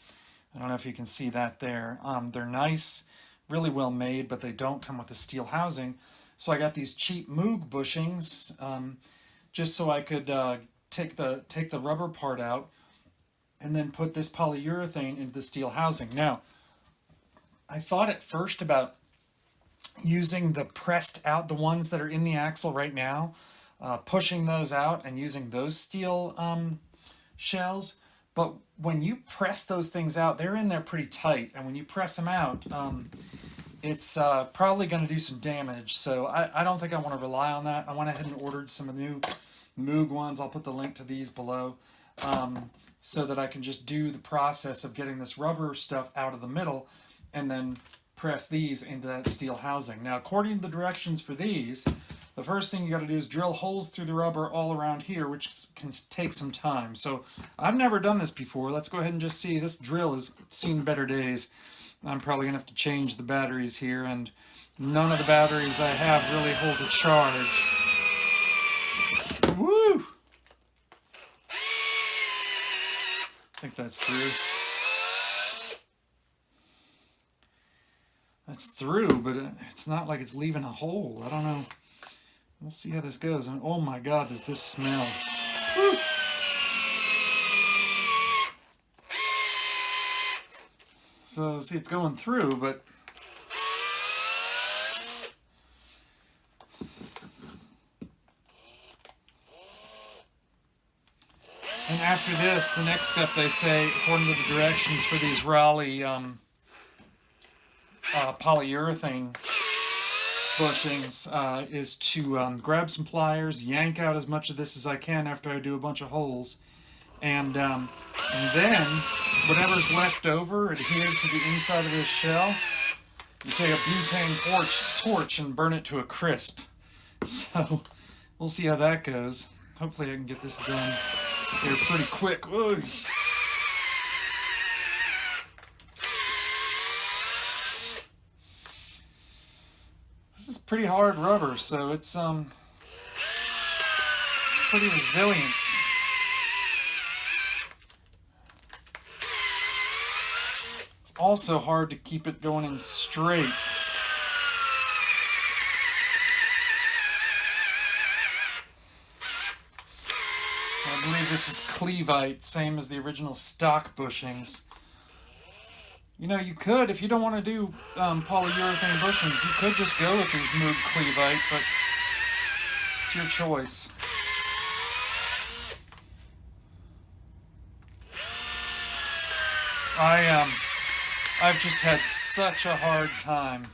Speaker 1: I don't know if you can see that there. They're nice, really well made, but they don't come with a steel housing. So I got these cheap Moog bushings, just so I could take the rubber part out and then put this polyurethane into the steel housing. Now, I thought at first about using the pressed out, the ones that are in the axle right now, pushing those out and using those steel shells. But when you press those things out, they're in there pretty tight. And when you press them out, it's probably going to do some damage. So I don't think I want to rely on that. I went ahead and ordered some new Moog ones. I'll put the link to these below. So that I can just do the process of getting this rubber stuff out of the middle and then press these into that steel housing. Now, according to the directions for these, the first thing you got to do is drill holes through the rubber all around here, which can take some time. So I've never done this before. Let's go ahead and just see. This drill has seen better days. I'm probably going to have to change the batteries here, and none of the batteries I have really hold a charge. Woo! I think that's through. That's through, but it's not like it's leaving a hole. I don't know. We'll see how this goes. And oh my God, does this smell. Woo. So, see, it's going through, but and after this, the next step, they say, according to the directions for these Raleigh polyurethane bushings, is to grab some pliers, yank out as much of this as I can after I do a bunch of holes, and then whatever's left over adhered to the inside of this shell, you take a butane torch and burn it to a crisp. So we'll see how that goes. Hopefully I can get this done here pretty quick. Oy. This is pretty hard rubber, so it's pretty resilient. It's also hard to keep it going in straight. I believe this is Cleveite, same as the original stock bushings. You know, you could, if you don't want to do polyurethane bushings, you could just go with these Moog Cleveite, but it's your choice. I've just had such a hard time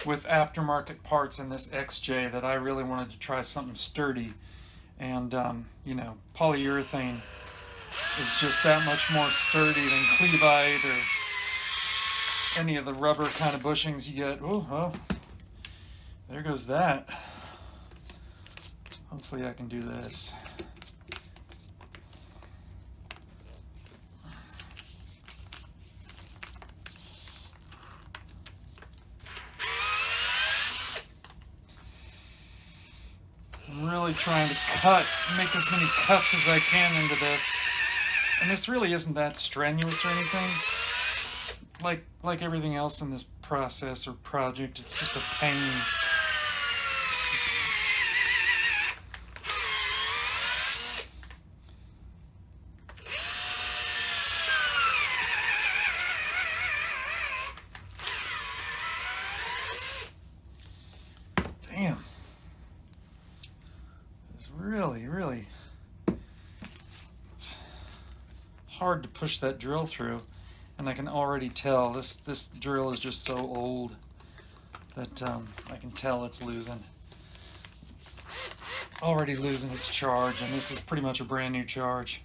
Speaker 1: with aftermarket parts in this XJ that I really wanted to try something sturdy. And, you know, polyurethane is just that much more sturdy than Cleveite or any of the rubber kind of bushings you get. Oh, well, there goes that. Hopefully I can do this. I'm really trying to make as many cuts as I can into this. And this really isn't that strenuous or anything. Like everything else in this process or project, it's just a pain. Damn. It's really, it's hard to push that drill through. And I can already tell this drill is just so old that I can tell it's already losing its charge, and this is pretty much a brand new charge.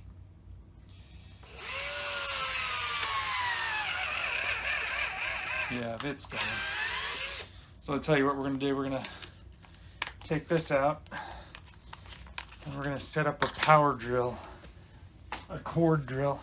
Speaker 1: Yeah, it's going. So I'll tell you what we're going to do. We're going to take this out, and we're going to set up a power drill, a cord drill.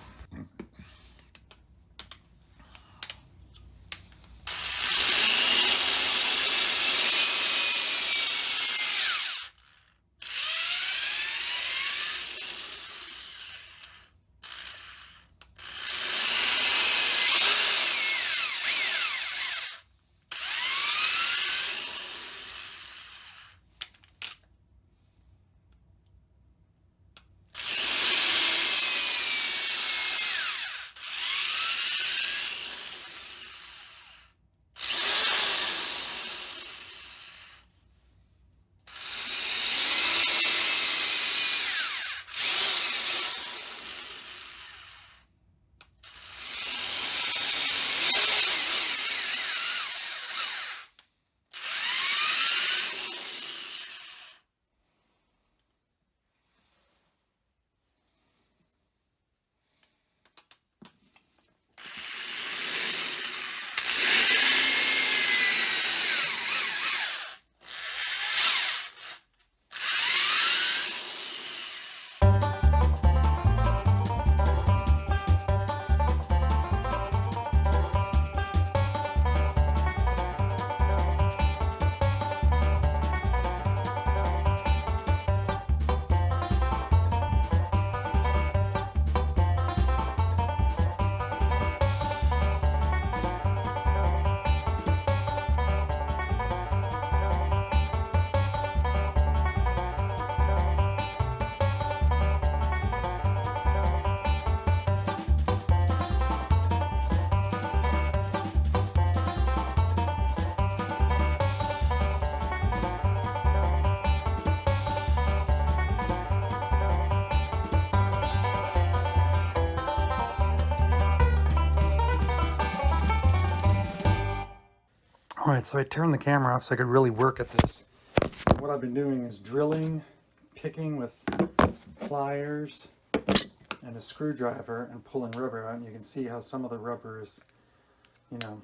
Speaker 1: All right, so I turned the camera off so I could really work at this. And what I've been doing is drilling, picking with pliers and a screwdriver and pulling rubber out. And you can see how some of the rubber is, I'm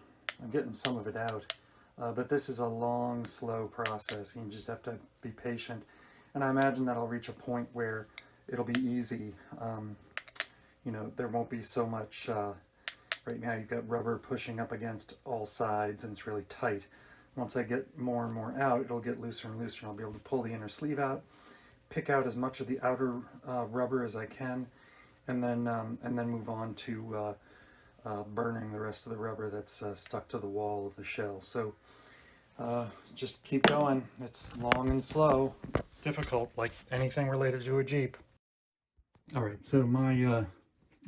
Speaker 1: getting some of it out. But this is a long, slow process. You just have to be patient. And I imagine that I'll reach a point where it'll be easy. There won't be so much... Right now you've got rubber pushing up against all sides and it's really tight. Once I get more and more out, it'll get looser and looser, and I'll be able to pull the inner sleeve out, pick out as much of the outer rubber as I can, and then move on to burning the rest of the rubber that's stuck to the wall of the shell. So just keep going. It's long and slow, difficult, like anything related to a Jeep. All right, so my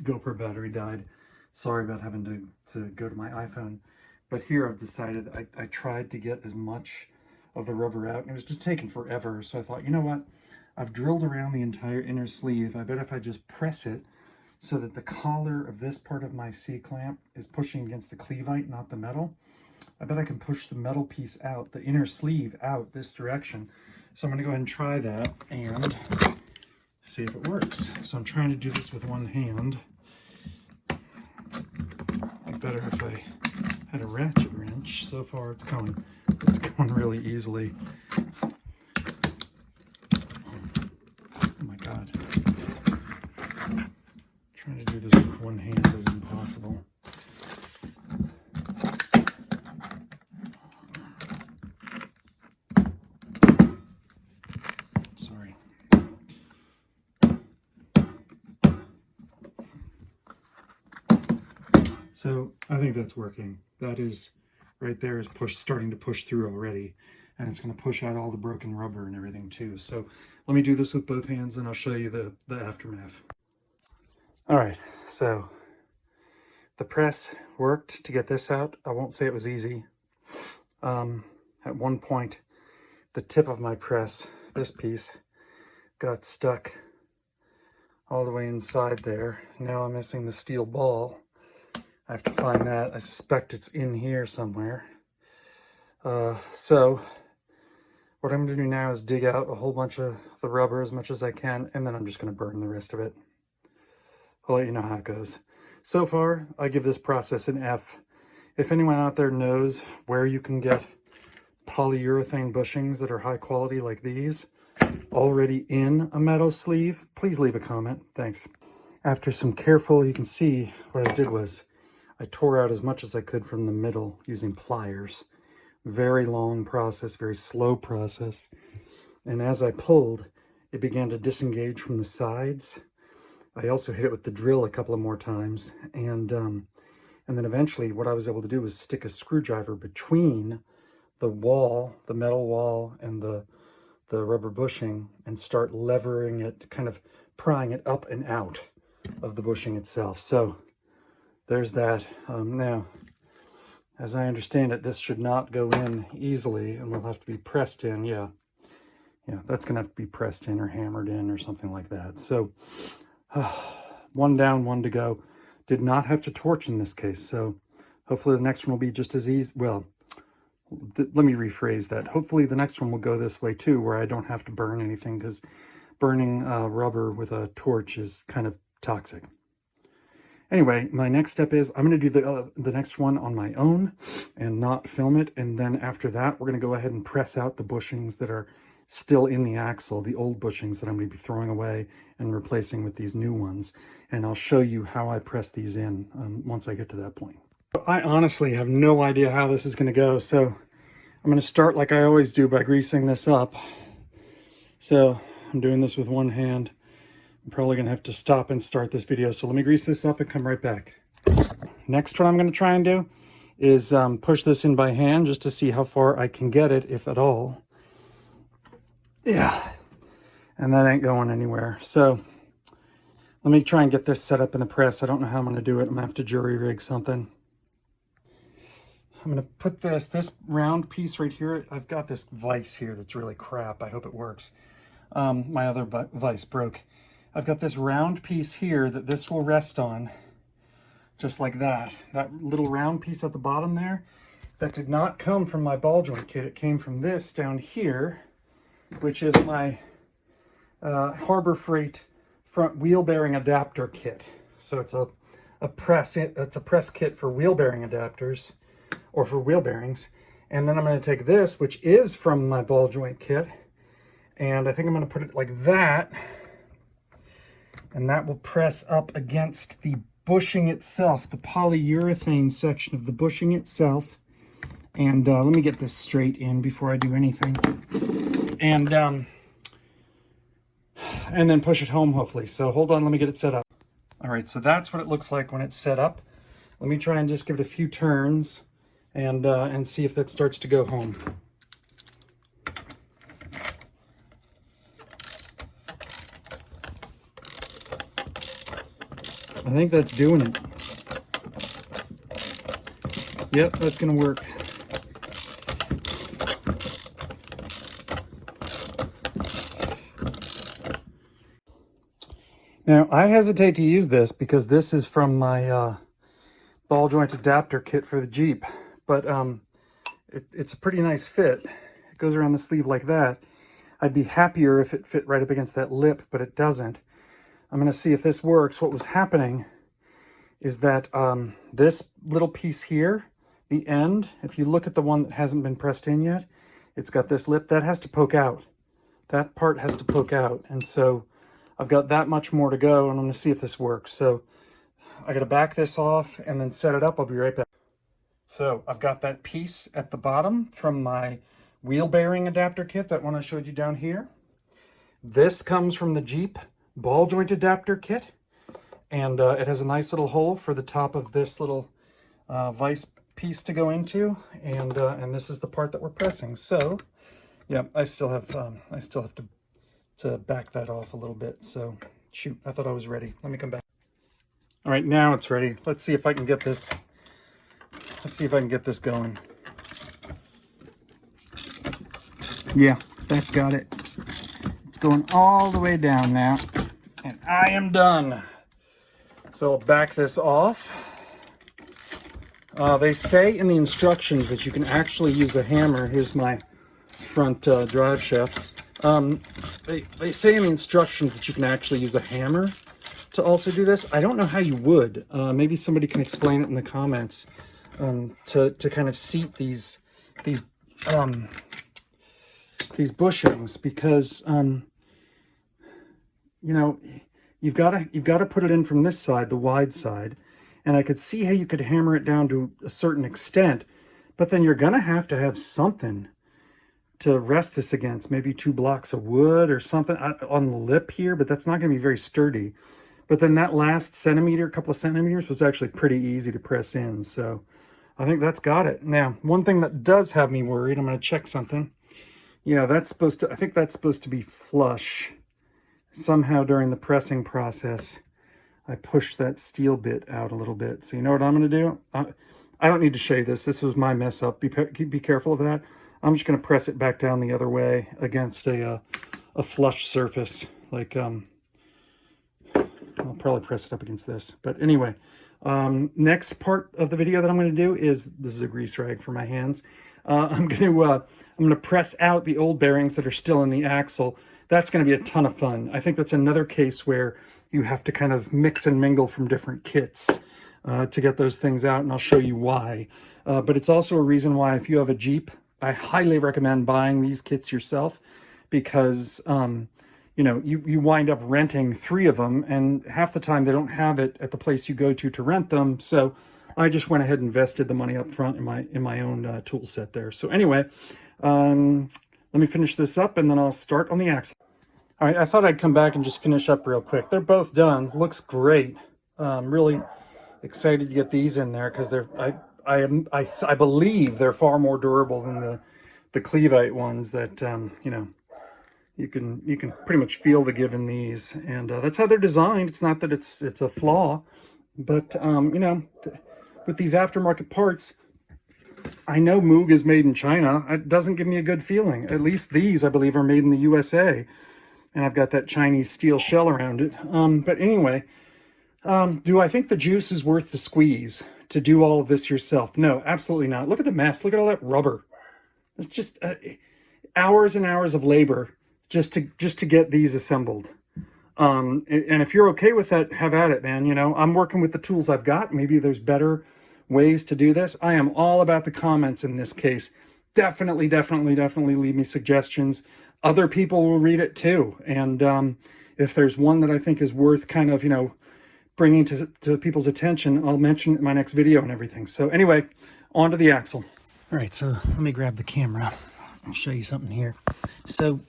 Speaker 1: GoPro battery died. Sorry about having to go to my iPhone, but here I've decided I tried to get as much of the rubber out, and it was just taking forever. So I thought, you know what? I've drilled around the entire inner sleeve. I bet if I just press it so that the collar of this part of my C-clamp is pushing against the cleveite, not the metal, I bet I can push the metal piece out, the inner sleeve out this direction. So I'm going to go ahead and try that and see if it works. So I'm trying to do this with one hand. Better if I had a ratchet wrench. So far it's going really easily. Oh my god. Trying to do this with one hand is impossible. Sorry. So I think that's working. That is right there is starting to push through already. And it's going to push out all the broken rubber and everything too. So let me do this with both hands and I'll show you the aftermath. All right, so the press worked to get this out. I won't say it was easy. At one point, the tip of my press, this piece, got stuck all the way inside there. Now I'm missing the steel ball. I have to find that. I suspect it's in here somewhere. So what I'm going to do now is dig out a whole bunch of the rubber as much as I can, and then I'm just going to burn the rest of it. I'll let you know how it goes. So far, I give this process an F. If anyone out there knows where you can get polyurethane bushings that are high quality like these, already in a metal sleeve, please leave a comment. Thanks. After some careful, you can see what I did was I tore out as much as I could from the middle using pliers. Very long process, very slow process. And as I pulled, it began to disengage from the sides. I also hit it with the drill a couple of more times. And then eventually what I was able to do was stick a screwdriver between the wall, the metal wall, and the rubber bushing and start levering it, kind of prying it up and out of the bushing itself. So there's that. Now, as I understand it, this should not go in easily and will have to be pressed in. Yeah, that's going to have to be pressed in or hammered in or something like that. So one down, one to go. Did not have to torch in this case. So hopefully the next one will be just as easy. Well, let me rephrase that. Hopefully the next one will go this way too, where I don't have to burn anything, because burning rubber with a torch is kind of toxic. Anyway, my next step is I'm going to do the next one on my own and not film it. And then after that, we're going to go ahead and press out the bushings that are still in the axle, the old bushings that I'm going to be throwing away and replacing with these new ones. And I'll show you how I press these in once I get to that point. I honestly have no idea how this is going to go. So I'm going to start like I always do by greasing this up. So I'm doing this with one hand. I'm probably going to have to stop and start this video. So let me grease this up and come right back. Next, what I'm going to try and do is push this in by hand just to see how far I can get it, if at all. Yeah, and that ain't going anywhere. So let me try and get this set up in the press. I don't know how I'm going to do it. I'm going to have to jury rig something. I'm going to put this round piece right here. I've got this vise here that's really crap. I hope it works. My other vise broke. I've got this round piece here that this will rest on, just like that. That little round piece at the bottom there, that did not come from my ball joint kit. It came from this down here, which is my Harbor Freight front wheel bearing adapter kit. So it's a press kit for wheel bearing adapters, or for wheel bearings. And then I'm going to take this, which is from my ball joint kit, and I think I'm going to put it like that. And that will press up against the bushing itself, the polyurethane section of the bushing itself. And let me get this straight in before I do anything. And then push it home, hopefully. So hold on, let me get it set up. All right, so that's what it looks like when it's set up. Let me try and just give it a few turns and see if that starts to go home. I think that's doing it. Yep, that's gonna work. Now, I hesitate to use this because this is from my ball joint adapter kit for the Jeep, but it's a pretty nice fit. It goes around the sleeve like that. I'd be happier if it fit right up against that lip, but it doesn't. I'm going to see if this works. What was happening is that this little piece here, the end, if you look at the one that hasn't been pressed in yet, it's got this lip that has to poke out. That part has to poke out. And so I've got that much more to go, and I'm going to see if this works. So I got to back this off and then set it up. I'll be right back. So I've got that piece at the bottom from my wheel bearing adapter kit, that one I showed you down here. This comes from the Jeep ball joint adapter kit, and it has a nice little hole for the top of this little vise piece to go into, and this is the part that we're pressing. So, yeah, I still have to back that off a little bit. So, shoot, I thought I was ready. Let me come back. All right, now it's ready. Let's see if I can get this. Let's see if I can get this going. Yeah, that's got it. It's going all the way down now, and I am done. So I'll back this off. They say in the instructions that you can actually use a hammer. Here's my front drive shaft. They say in the instructions that you can actually use a hammer to also do this. I don't know how you would. Maybe somebody can explain it in the comments to kind of seat these bushings, because you know, you've got to put it in from this side, the wide side, and I could see how you could hammer it down to a certain extent, but then you're gonna have to have something to rest this against, maybe 2 blocks of wood or something on the lip here, but that's not gonna be very sturdy. But then that last centimeter, couple of centimeters, was actually pretty easy to press in, so I think that's got it. Now, one thing that does have me worried, I'm gonna check something. Yeah, that's supposed to, I think that's supposed to be flush. Somehow during the pressing process, I pushed that steel bit out a little bit. So you know what I'm going to do? I don't need to shave this. This was my mess up. Be careful of that. I'm just going to press it back down the other way against a flush surface. Like, I'll probably press it up against this. But anyway, next part of the video that I'm going to do is, this is a grease rag for my hands. I'm going to press out the old bearings that are still in the axle. That's going to be a ton of fun. I think that's another case where you have to kind of mix and mingle from different kits to get those things out, and I'll show you why. But it's also a reason why, if you have a Jeep, I highly recommend buying these kits yourself, because you know, you wind up renting 3 of them, and half the time they don't have it at the place you go to rent them. So I just went ahead and invested the money up front in my own tool set there. So anyway, let me finish this up, and then I'll start on the axle. All right, I thought I'd come back and just finish up real quick. They're both done. Looks great. Really excited to get these in there, because they're I believe they're far more durable than the Cleveite ones that you know, you can pretty much feel the give in these, and that's how they're designed. It's not that it's a flaw, but you know, with these aftermarket parts, I know Moog is made in China. It doesn't give me a good feeling. At least these, I believe, are made in the USA. And I've got that Chinese steel shell around it. But anyway, do I think the juice is worth the squeeze to do all of this yourself? No, absolutely not. Look at the mess. Look at all that rubber. It's just hours and hours of labor just to get these assembled. And if you're okay with that, have at it, man. You know, I'm working with the tools I've got. Maybe there's better ways to do this. I am all about the comments in this case. Definitely leave me suggestions. Other people will read it too. And if there's one that I think is worth kind of, you know, bringing to people's attention, I'll mention it in my next video and everything. So anyway, on to the axle. All right, so let me grab the camera and show you something here. So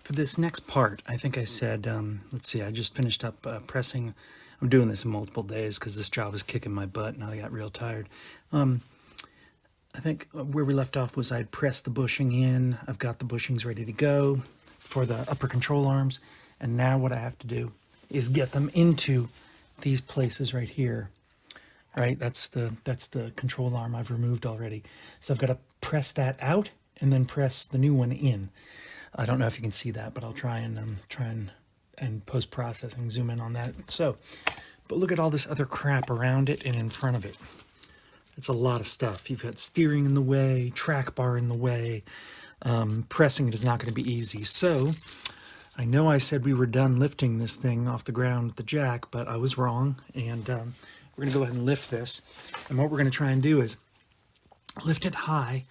Speaker 1: for this next part, I think I said, let's see, I just finished up pressing. I'm doing this in multiple days because this job is kicking my butt and I got real tired. I think where we left off was I'd pressed the bushing in. I've got the bushings ready to go for the upper control arms. And now what I have to do is get them into these places right here. Right, that's the control arm I've removed already. So I've got to press that out and then press the new one in. I don't know if you can see that, but I'll try and post-processing zoom in on that. So, but look at all this other crap around it and in front of it. It's a lot of stuff. You've got steering in the way, track bar in the way. Pressing it is not going to be easy. So I know I said we were done lifting this thing off the ground with the jack, but I was wrong. And we're going to go ahead and lift this. And what we're going to try and do is lift it high,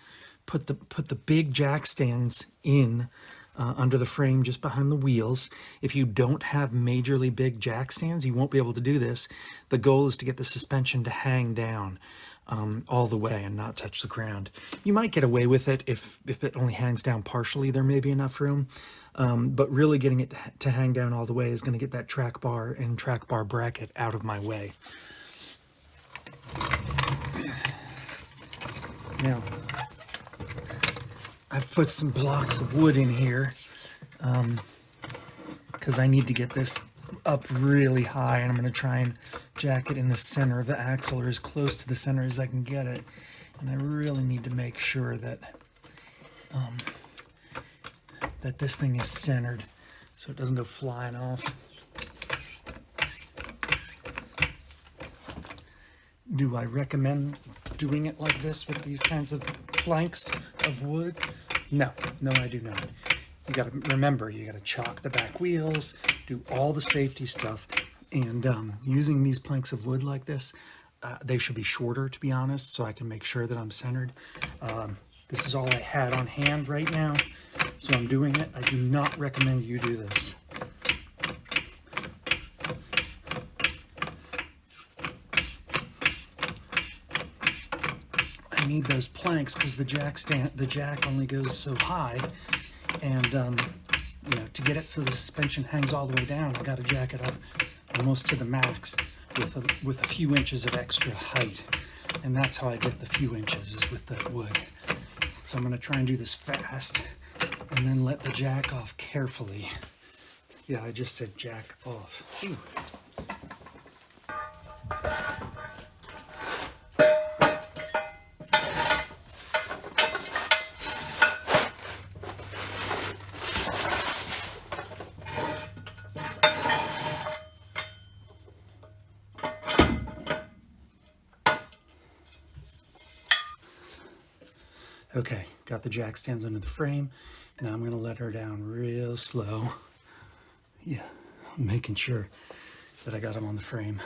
Speaker 1: put the big jack stands in under the frame just behind the wheels. If you don't have majorly big jack stands, you won't be able to do this. The goal is to get the suspension to hang down all the way and not touch the ground. You might get away with it if it only hangs down partially. There may be enough room, but really getting it to hang down all the way is going to get that track bar and track bar bracket out of my way. Now, I've put some blocks of wood in here because I need to get this up really high, and I'm going to try and jack it in the center of the axle, or as close to the center as I can get it. And I really need to make sure that that this thing is centered so it doesn't go flying off. Do I recommend doing it like this with these kinds of planks of wood? No, I do not. You got to remember, you got to chock the back wheels, do all the safety stuff, and using these planks of wood like this, they should be shorter, to be honest, so I can make sure that I'm centered. This is all I had on hand right now, so I'm doing it. I do not recommend you do this. I need those planks because the jack only goes so high, and you know, to get it so the suspension hangs all the way down, I got to jack it up almost to the max with a few inches of extra height, and that's how I get the few inches, is with the wood. So I'm going to try and do this fast, and then let the jack off carefully. Yeah, I just said jack off. Ooh. Okay, got the jack stands under the frame. Now I'm gonna let her down real slow. Yeah, I'm making sure that I got him on the frame.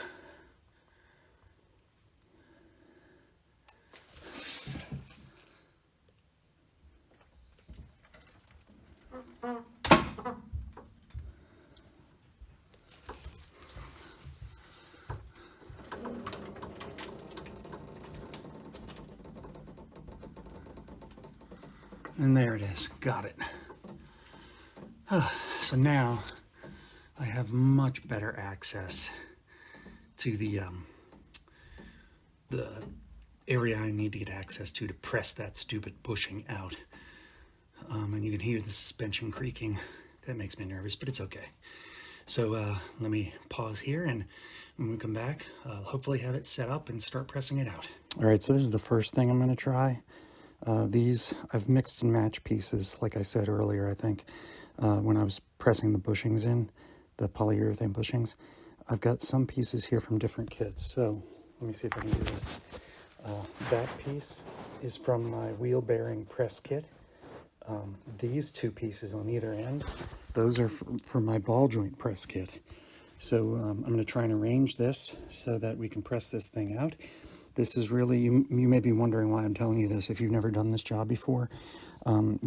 Speaker 1: And there it is, got it. So now I have much better access to the area I need to get access to press that stupid bushing out. And you can hear the suspension creaking. That makes me nervous, but it's okay. So let me pause here, and when we come back, I'll hopefully have it set up and start pressing it out. All right, so this is the first thing I'm gonna try. These, I've mixed and matched pieces, like I said earlier, I think, when I was pressing the bushings in, the polyurethane bushings. I've got some pieces here from different kits, so let me see if I can do this. That piece is from my wheel bearing press kit. These two pieces on either end, those are from my ball joint press kit. So I'm going to try and arrange this so that we can press this thing out. This is really, you may be wondering why I'm telling you this if you've never done this job before.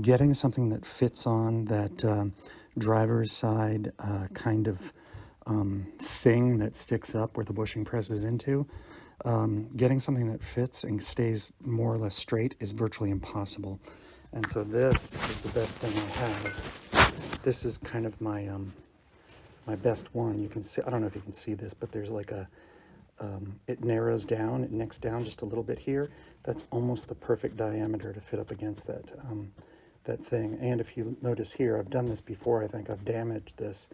Speaker 1: Getting something that fits on that driver's side kind of thing that sticks up where the bushing presses into, getting something that fits and stays more or less straight is virtually impossible. And so this is the best thing I have. This is kind of my my best one. You can see, I don't know if you can see this, but there's like a, it narrows down, it nicks down just a little bit here. That's almost the perfect diameter to fit up against that, that thing. And if you notice here, I've done this before, I think I've damaged this.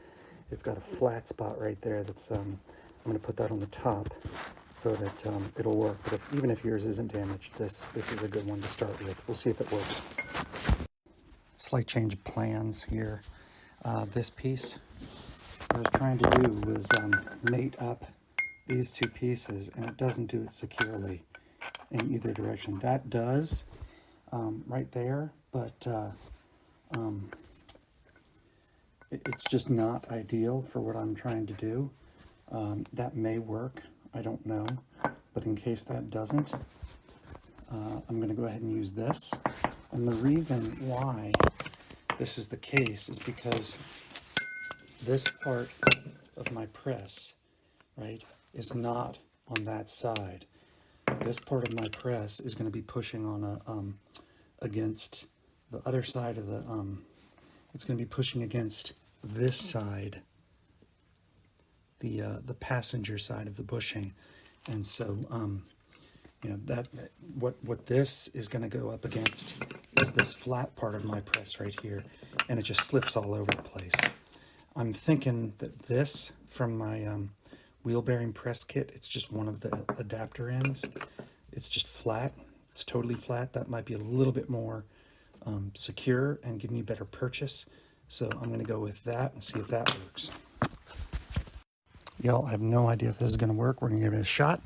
Speaker 1: It's got a flat spot right there that's, I'm going to put that on the top so that it'll work. But even if yours isn't damaged, this is a good one to start with. We'll see if it works. Slight change of plans here. This piece, what I was trying to do was mate up these two pieces, and it doesn't do it securely in either direction. That does right there, but it's just not ideal for what I'm trying to do. That may work, I don't know, but in case that doesn't, I'm going to go ahead and use this. And the reason why this is the case is because this part of my press, right, is not on that side. This part of my press is going to be pushing on a against the other side of the it's going to be pushing against this side, the passenger side of the bushing. And so You know, what this is going to go up against is this flat part of my press right here, and it just slips all over the place. I'm thinking that this from my wheel bearing press kit, it's just one of the adapter ends. It's just flat. It's totally flat. That might be a little bit more secure and give me better purchase. So I'm going to go with that and see if that works. Y'all, I have no idea if this is going to work. We're going to give it a shot.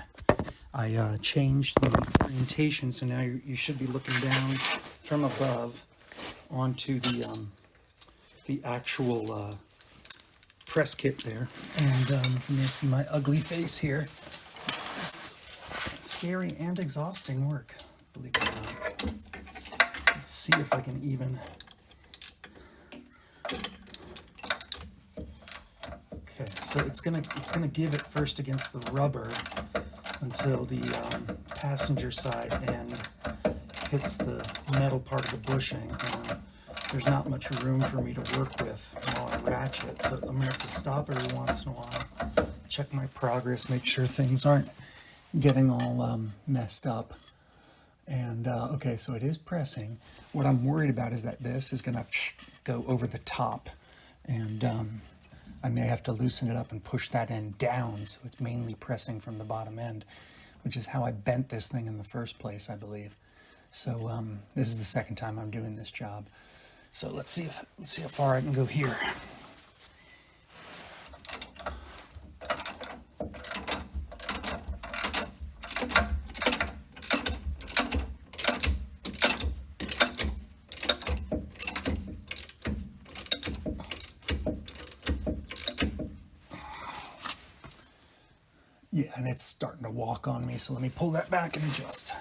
Speaker 1: I changed the orientation, so now you should be looking down from above onto the actual press kit there. And you may see my ugly face here. This is scary and exhausting work, believe it or not. Let's see if I can even... Okay, so it's gonna give it first against the rubber until the passenger side end hits the metal part of the bushing. There's not much room for me to work with while I ratchet, so I'm gonna have to stop every once in a while, check my progress, make sure things aren't getting all messed up. And okay, so it is pressing. What I'm worried about is that this is gonna go over the top, and I may have to loosen it up and push that end down so it's mainly pressing from the bottom end, which is how I bent this thing in the first place, I believe. So this is the second time I'm doing this job. So let's see how far I can go here. Yeah, and it's starting to walk on me, so let me pull that back and adjust.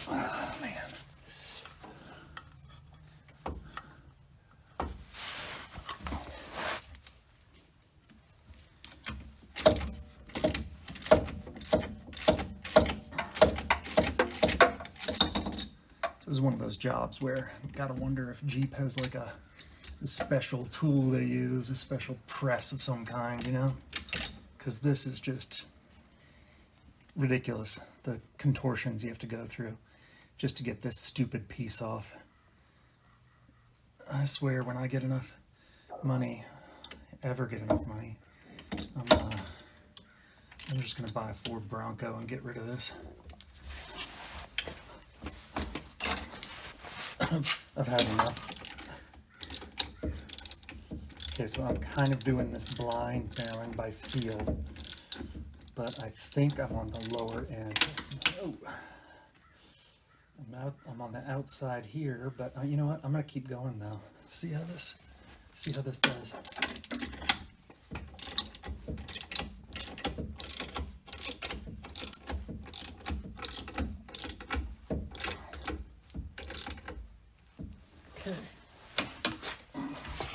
Speaker 1: Oh, man. This is one of those jobs where you gotta wonder if Jeep has like a special tool they use, a special press of some kind, you know? Because this is just ridiculous, the contortions you have to go through just to get this stupid piece off. I swear when I get enough money, ever get enough money, I'm just gonna buy a Ford Bronco and get rid of this. I've had enough. Okay, so I'm kind of doing this blind barreling by feel, but I think I'm on the lower end. Oh. I'm on the outside here, but you know what? I'm gonna keep going though. See how this does. Okay.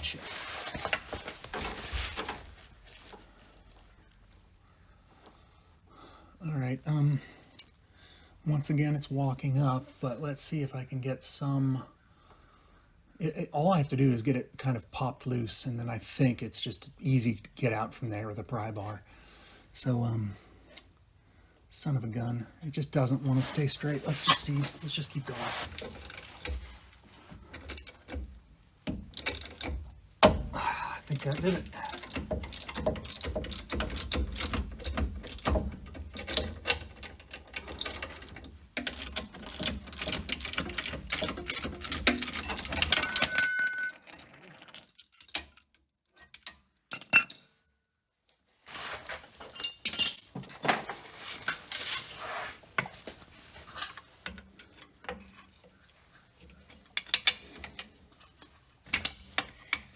Speaker 1: Check. All right. Once again, it's walking up, but let's see if I can get some. All I have to do is get it kind of popped loose, and then I think it's just easy to get out from there with a pry bar. So, son of a gun, it just doesn't want to stay straight. Let's just see. Let's just keep going. I think that did it.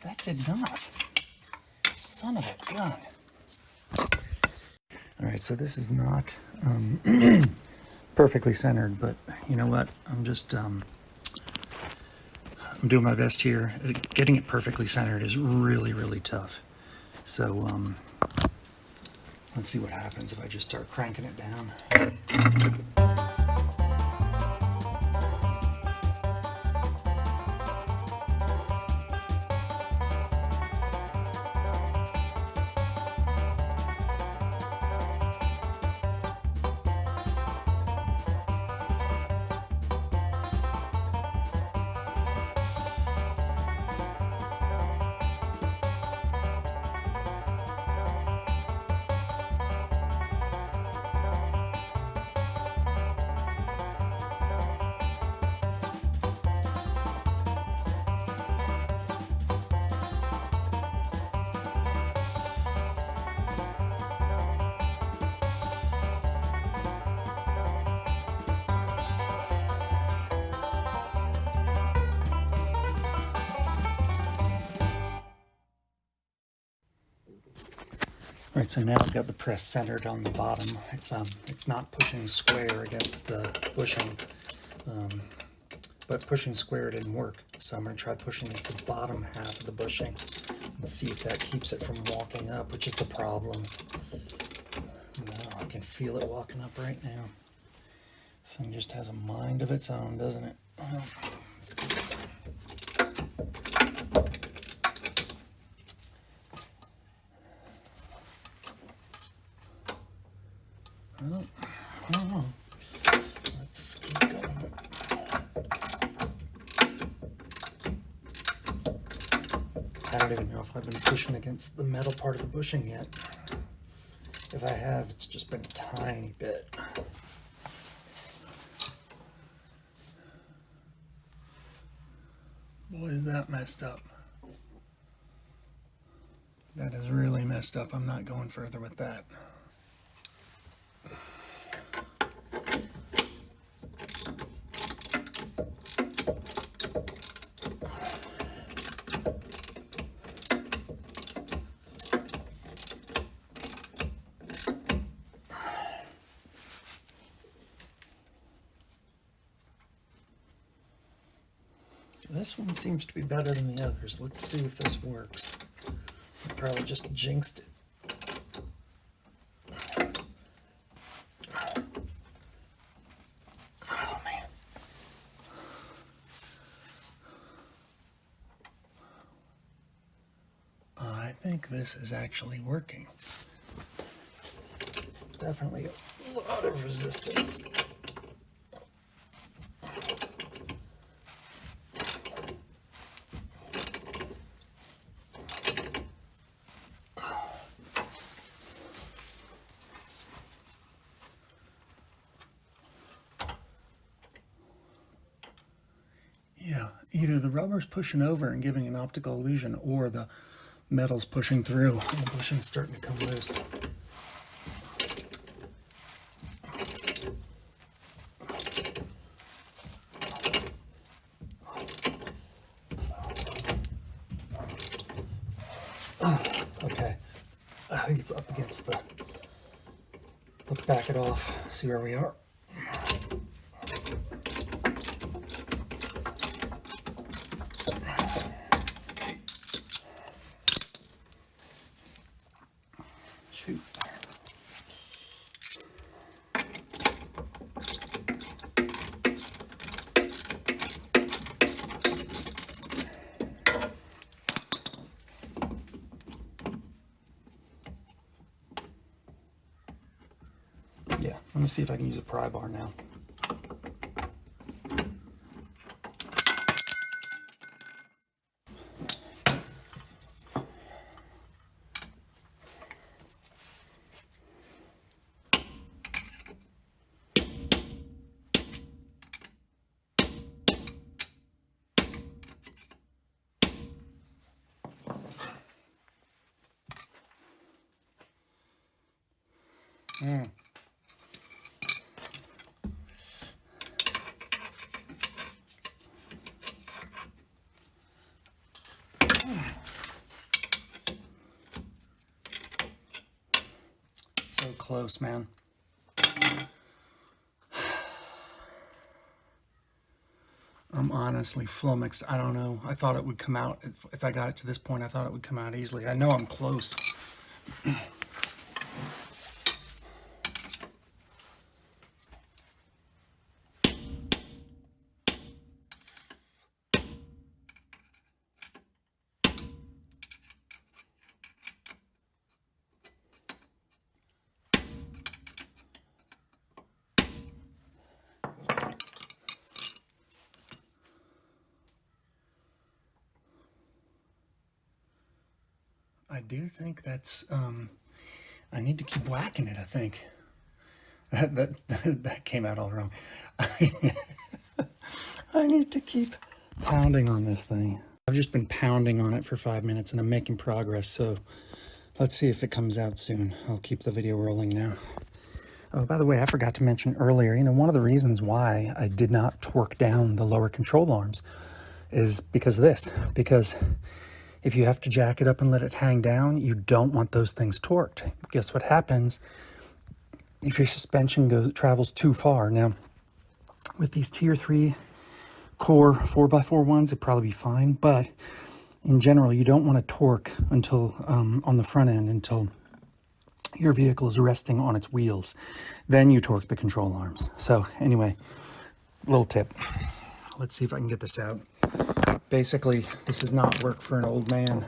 Speaker 1: That did not. Son of a gun. All right, so this is not perfectly centered, but you know what? I'm just I'm doing my best here. Getting it perfectly centered is really, really tough. So let's see what happens if I just start cranking it down. All right, so now I've got the press centered on the bottom. It's not pushing square against the bushing, but pushing square didn't work. So I'm going to try pushing against the bottom half of the bushing and see if that keeps it from walking up, which is the problem. No, I can feel it walking up right now. This thing just has a mind of its own, doesn't it? It's good. Oh, let's keep going. I don't even know if I've been pushing against the metal part of the bushing yet. If I have, it's just been a tiny bit. Boy, is that messed up. That is really messed up. I'm not going further with that. This one seems to be better than the others. Let's see if this works. I probably just jinxed it. Oh, man. I think this is actually working. Definitely a lot of resistance. Yeah, either the rubber's pushing over and giving an optical illusion, or the metal's pushing through and the bushing's starting to come loose. Okay, I think it's up against the... Let's back it off, see where we are. Shoot. Yeah, let me see if I can use a pry bar now. So close, man. I'm honestly flummoxed. I don't know. I thought it would come out. If I got it to this point, I thought it would come out easily. I know I'm close. I do think that's, I need to keep whacking it, I think. That came out all wrong. I need to keep pounding on this thing. I've just been pounding on it for 5 minutes and I'm making progress, so let's see if it comes out soon. I'll keep the video rolling now. Oh, by the way, I forgot to mention earlier, one of the reasons why I did not torque down the lower control arms is because of this. Because If you have to jack it up and let it hang down, you don't want those things torqued. Guess what happens if your suspension travels too far? Now, with these tier 3 core 4x4 ones, it'd probably be fine, but in general, you don't want to torque until on the front end until your vehicle is resting on its wheels. Then you torque the control arms. So anyway, little tip. Let's see if I can get this out. Basically, this is not work for an old man.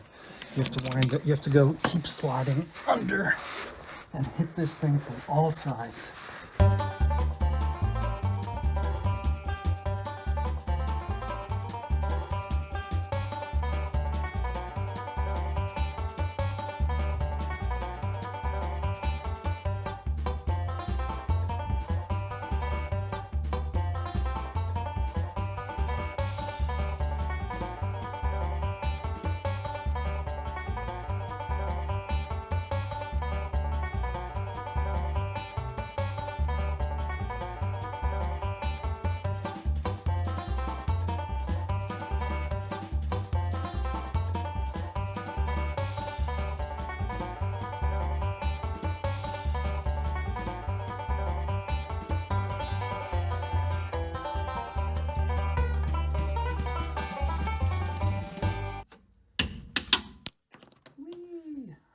Speaker 1: You have to wind it, you have to go keep sliding under and hit this thing from all sides.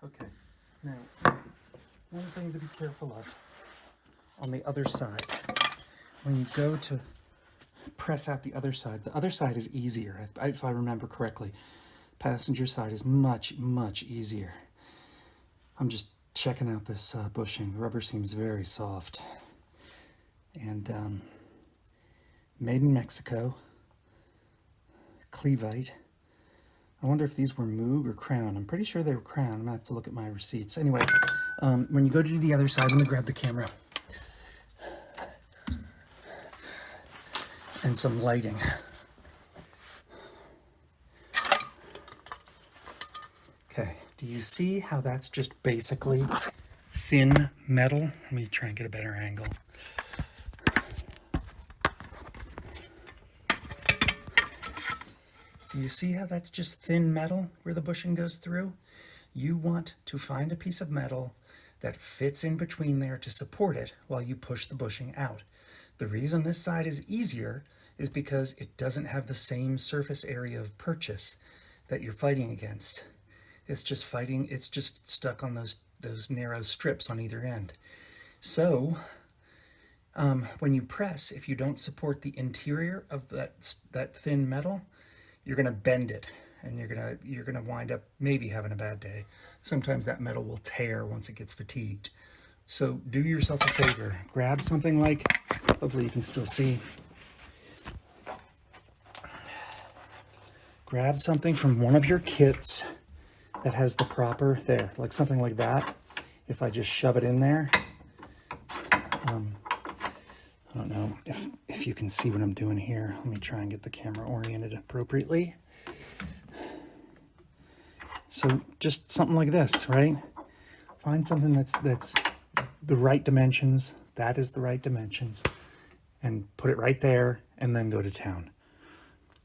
Speaker 1: Okay, now, one thing to be careful of on the other side, when you go to press out the other side is easier, if I remember correctly. Passenger side is much, much easier. I'm just checking out this bushing. The rubber seems very soft. And made in Mexico, Clevite. I wonder if these were Moog or Crown. I'm pretty sure they were Crown. I'm gonna have to look at my receipts. Anyway, when you go to do the other side, let me grab the camera. And some lighting. Okay, do you see how that's just basically thin metal? Let me try and get a better angle. Do you see how that's just thin metal where the bushing goes through? You want to find a piece of metal that fits in between there to support it while you push the bushing out. The reason this side is easier is because it doesn't have the same surface area of purchase that you're fighting against. It's just stuck on those narrow strips on either end. So when you press, if you don't support the interior of that thin metal, you're going to bend it, and you're gonna wind up maybe having a bad day. Sometimes that metal will tear once it gets fatigued. So do yourself a favor, grab something like, hopefully you can still see, grab something from one of your kits that has the proper, there, like something like that. If I just shove it in there, I don't know if you can see what I'm doing here. Let me try and get the camera oriented appropriately. So just something like this, right? Find something that's the right dimensions. That is the right dimensions. And put it right there and then go to town.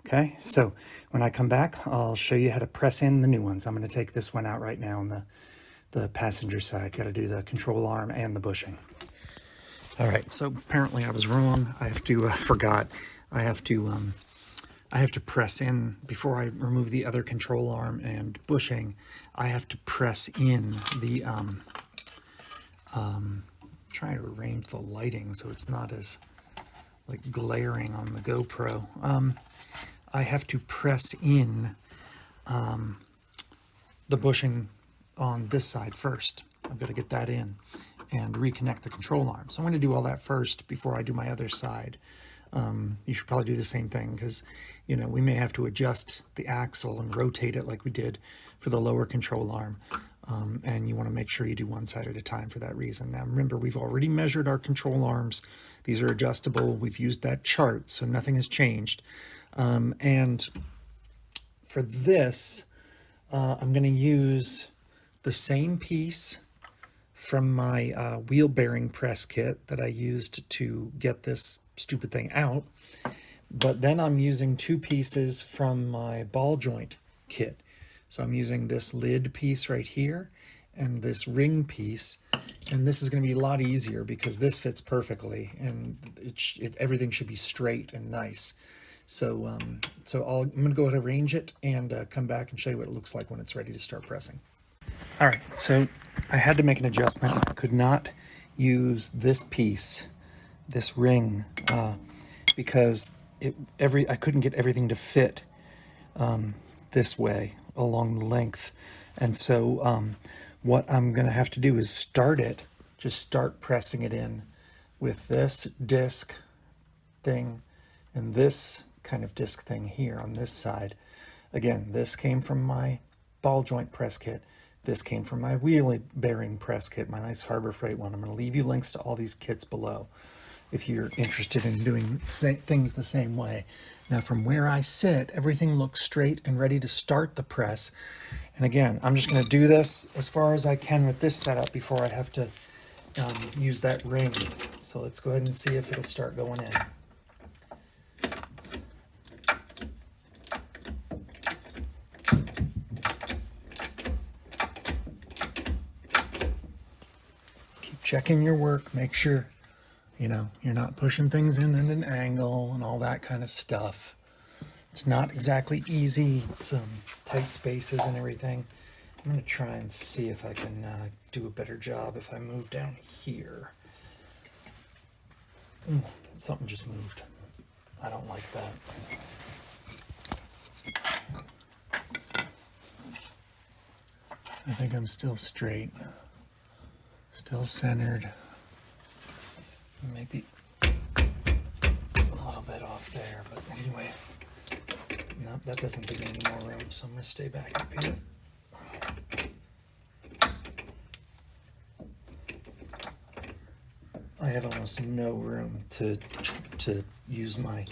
Speaker 1: Okay, so when I come back, I'll show you how to press in the new ones. I'm going to take this one out right now on the passenger side. Got to do the control arm and the bushing. All right, so apparently I was wrong. I have to, forgot. I have to press in, before I remove the other control arm and bushing, I have to press in the, trying to arrange the lighting so it's not as, like, glaring on the GoPro. I have to press in the bushing on this side first. I've got to get that in and reconnect the control arm. So I'm going to do all that first before I do my other side. You should probably do the same thing because, you know, we may have to adjust the axle and rotate it like we did for the lower control arm. And you want to make sure you do one side at a time for that reason. Now, remember, we've already measured our control arms. These are adjustable. We've used that chart, so nothing has changed. And for this, I'm going to use the same piece from my wheel bearing press kit that I used to get this stupid thing out. But then I'm using two pieces from my ball joint kit. So I'm using this lid piece right here and this ring piece, and this is going to be a lot easier because this fits perfectly, and everything should be straight and nice. So I'm going to go ahead and arrange it and come back and show you what it looks like when it's ready to start pressing. All right, so I had to make an adjustment. I could not use this piece, this ring, because I couldn't get everything to fit this way along the length. And so what I'm going to have to do is just start pressing it in with this disc thing and this kind of disc thing here on this side. Again, this came from my ball joint press kit. This came from my wheelie bearing press kit, my nice Harbor Freight one. I'm going to leave you links to all these kits below if you're interested in doing things the same way. Now, from where I sit, everything looks straight and ready to start the press. And again, I'm just going to do this as far as I can with this setup before I have to use that ring. So let's go ahead and see if it'll start going in. Keep checking your work, make sure you're not pushing things in at an angle and all that kind of stuff. It's not exactly easy. It's tight spaces and everything. I'm going to try and see if I can do a better job if I move down here. Ooh, something just moved. I don't like that. I think I'm still straight, still centered. Maybe a little bit off there, but anyway, no, that doesn't give me any more room, so I'm going to stay back up here. I have almost no room to use my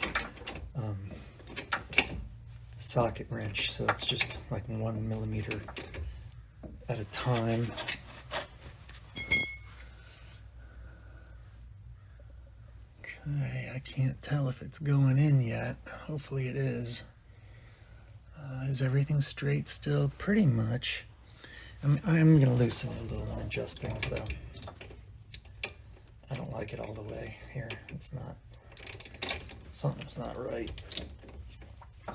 Speaker 1: socket wrench, so it's just like 1 millimeter at a time. Okay, I can't tell if it's going in yet. Hopefully it is. Is everything straight still? Pretty much. I'm going to loosen it a little and adjust things though. I don't like it all the way here. It's not, something's not right. I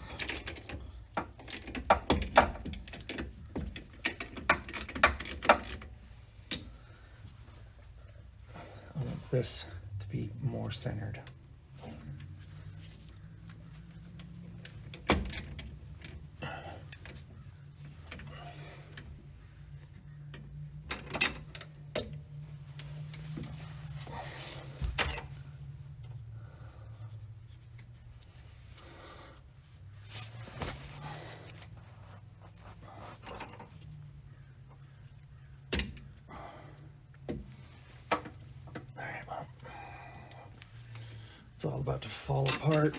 Speaker 1: want this to be more centered. It's all about to fall apart.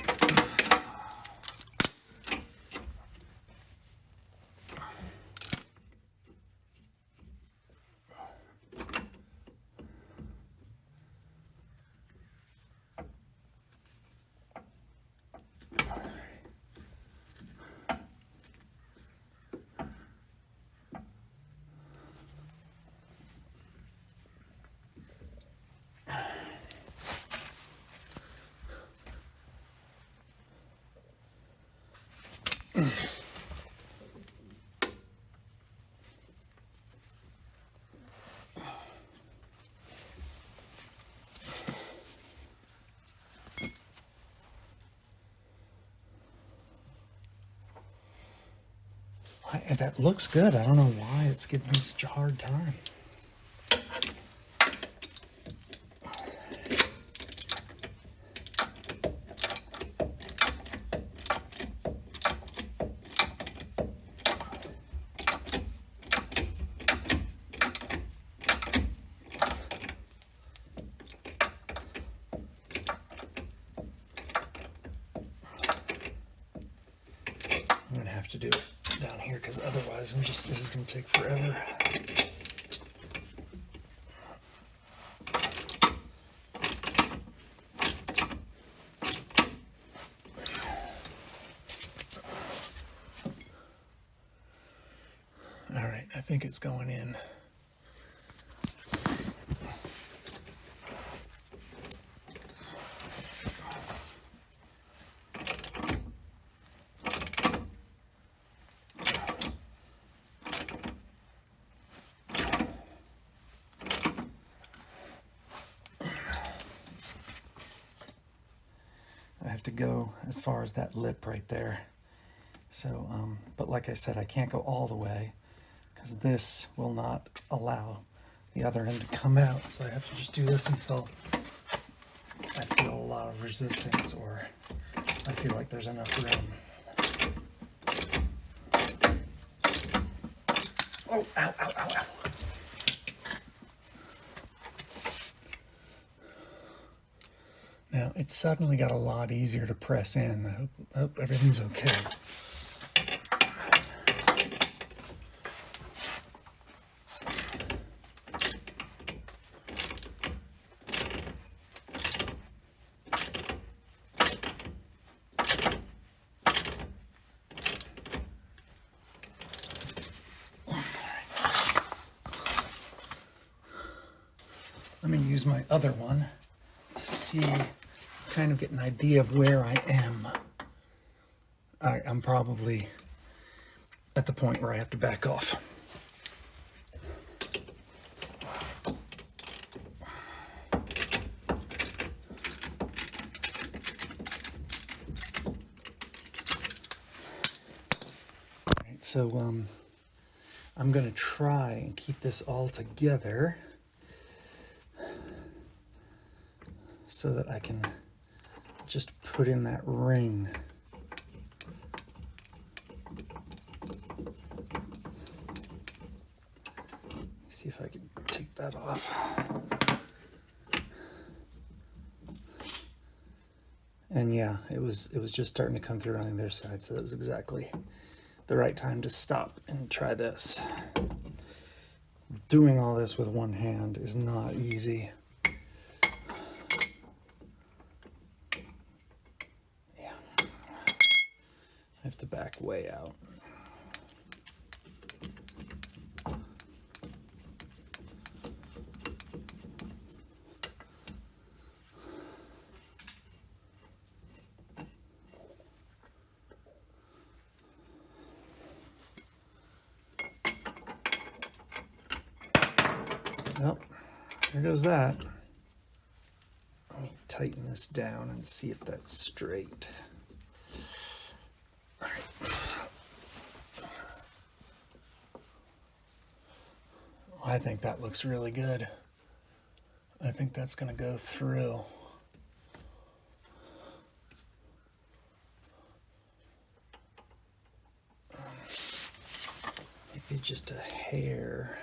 Speaker 1: That looks good. I don't know why it's giving me such a hard time. I'm going to have to do it down here because otherwise this is going to take forever. think it's going in. I have to go as far as that lip right there. So, but like I said, I can't go all the way because this will not allow the other end to come out. So I have to just do this until I feel a lot of resistance or I feel like there's enough room. Oh, ow, ow, ow, ow. Now, it suddenly got a lot easier to press in. I hope everything's okay. Let me use my other one to see, kind of get an idea of where I am. I'm probably at the point where I have to back off. All right, so I'm going to try and keep this all together so that I can just put in that ring. See if I can take that off. And yeah, it was just starting to come through on the other side, so that was exactly the right time to stop and try this. Doing all this with one hand is not easy. I have to back way out. Well, there goes that. Let me tighten this down and see if that's straight. I think that looks really good. I think that's going to go through. Maybe just a hair.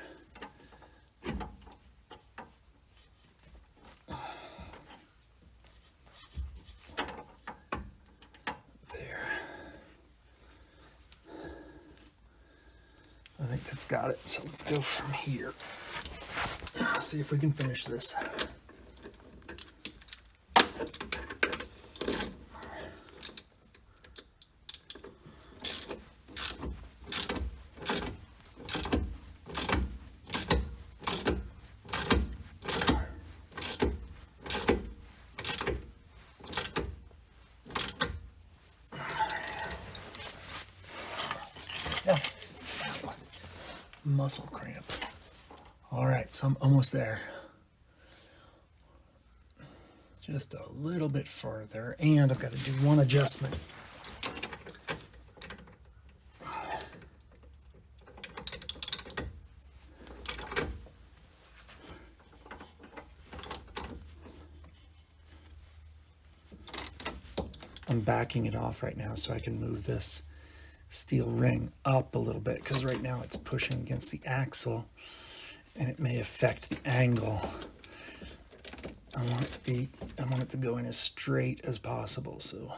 Speaker 1: There. I think that's got it. So let's go from here. See if we can finish this. Yeah. Muscle cramp. All right, so I'm almost there. Just a little bit further, and I've got to do one adjustment. I'm backing it off right now so I can move this steel ring up a little bit, because right now it's pushing against the axle and it may affect the angle. I want it to go in as straight as possible, so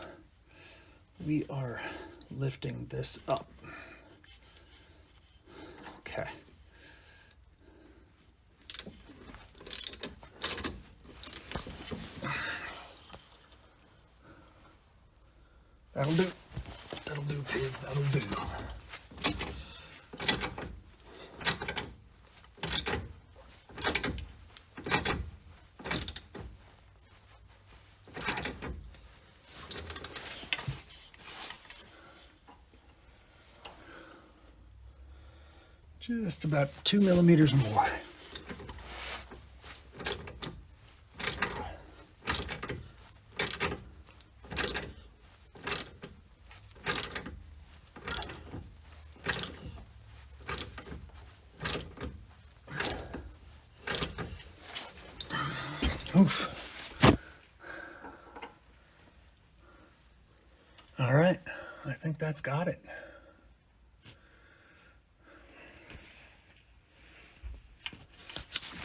Speaker 1: we are lifting this up. Okay. That'll do. That'll do, pig. That'll do. Just about 2 millimeters more. Oof. All right, I think that's got it.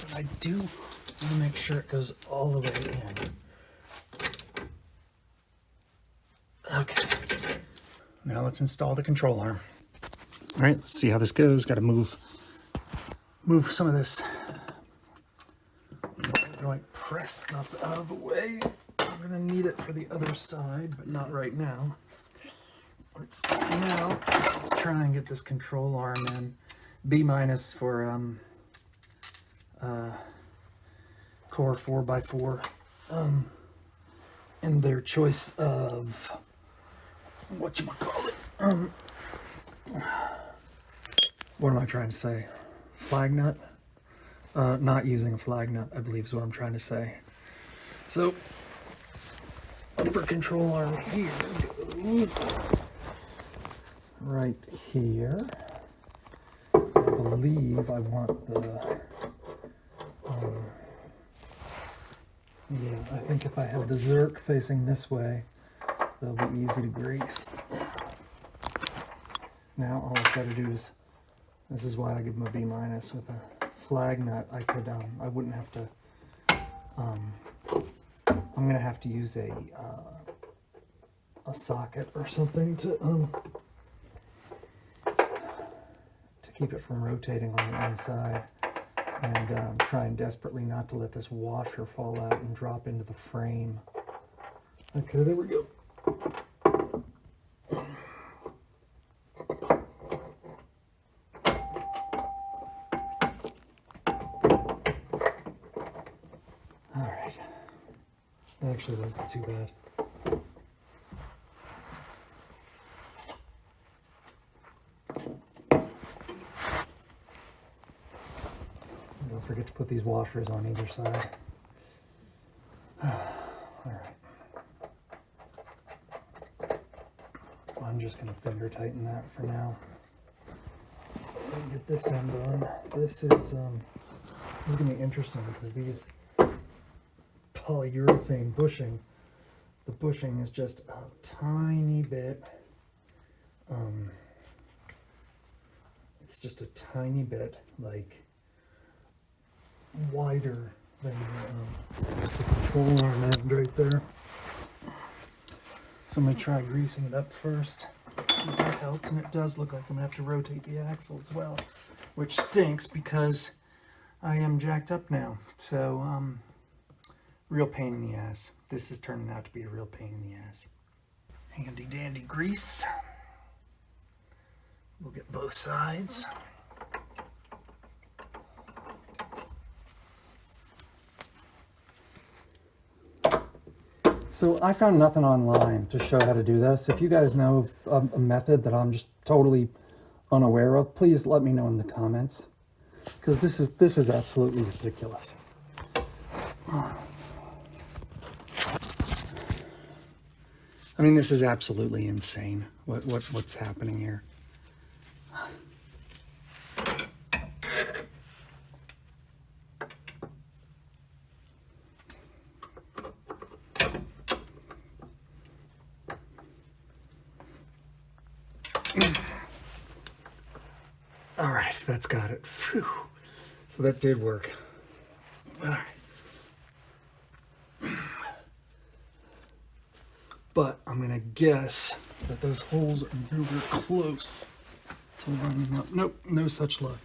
Speaker 1: But I do want to make sure it goes all the way in. Okay. Now let's install the control arm. All right, let's see how this goes. Got to move some of this joint press stuff out of the way. I'm gonna need it for the other side, but not right now. Let's try and get this control arm in. B- for core 4x4 and their choice of whatchamacallit. What am I trying to say? Flag nut? Not using a flag nut, I believe is what I'm trying to say. So, upper control arm here goes right here. I believe I want the, yeah, I think if I have the Zerk facing this way, they'll be easy to grease. Now all I've got to do is, this is why I give them a B- with a flag nut. I could, I wouldn't have to, I'm gonna have to use a socket or something to keep it from rotating on the inside, and trying desperately not to let this washer fall out and drop into the frame. Okay, there we go. Actually, that's not too bad. Don't forget to put these washers on either side. Alright. I'm just going to finger tighten that for now. So I can get this end on. This is going to be interesting because these polyurethane bushing, the bushing is just a tiny bit, it's just a tiny bit like wider than the control arm end right there. So I'm going to try greasing it up first, see if that helps, and it does look like I'm going to have to rotate the axle as well, which stinks because I am jacked up now. So, real pain in the ass. This is turning out to be a real pain in the ass. Handy dandy grease. We'll get both sides. So I found nothing online to show how to do this. If you guys know of a method that I'm just totally unaware of, please let me know in the comments, because this is absolutely ridiculous. I mean, this is absolutely insane. What's happening here? All right, that's got it. Phew. So that did work. All right. But I'm gonna guess that those holes are nowhere close to lining up. Nope, no such luck.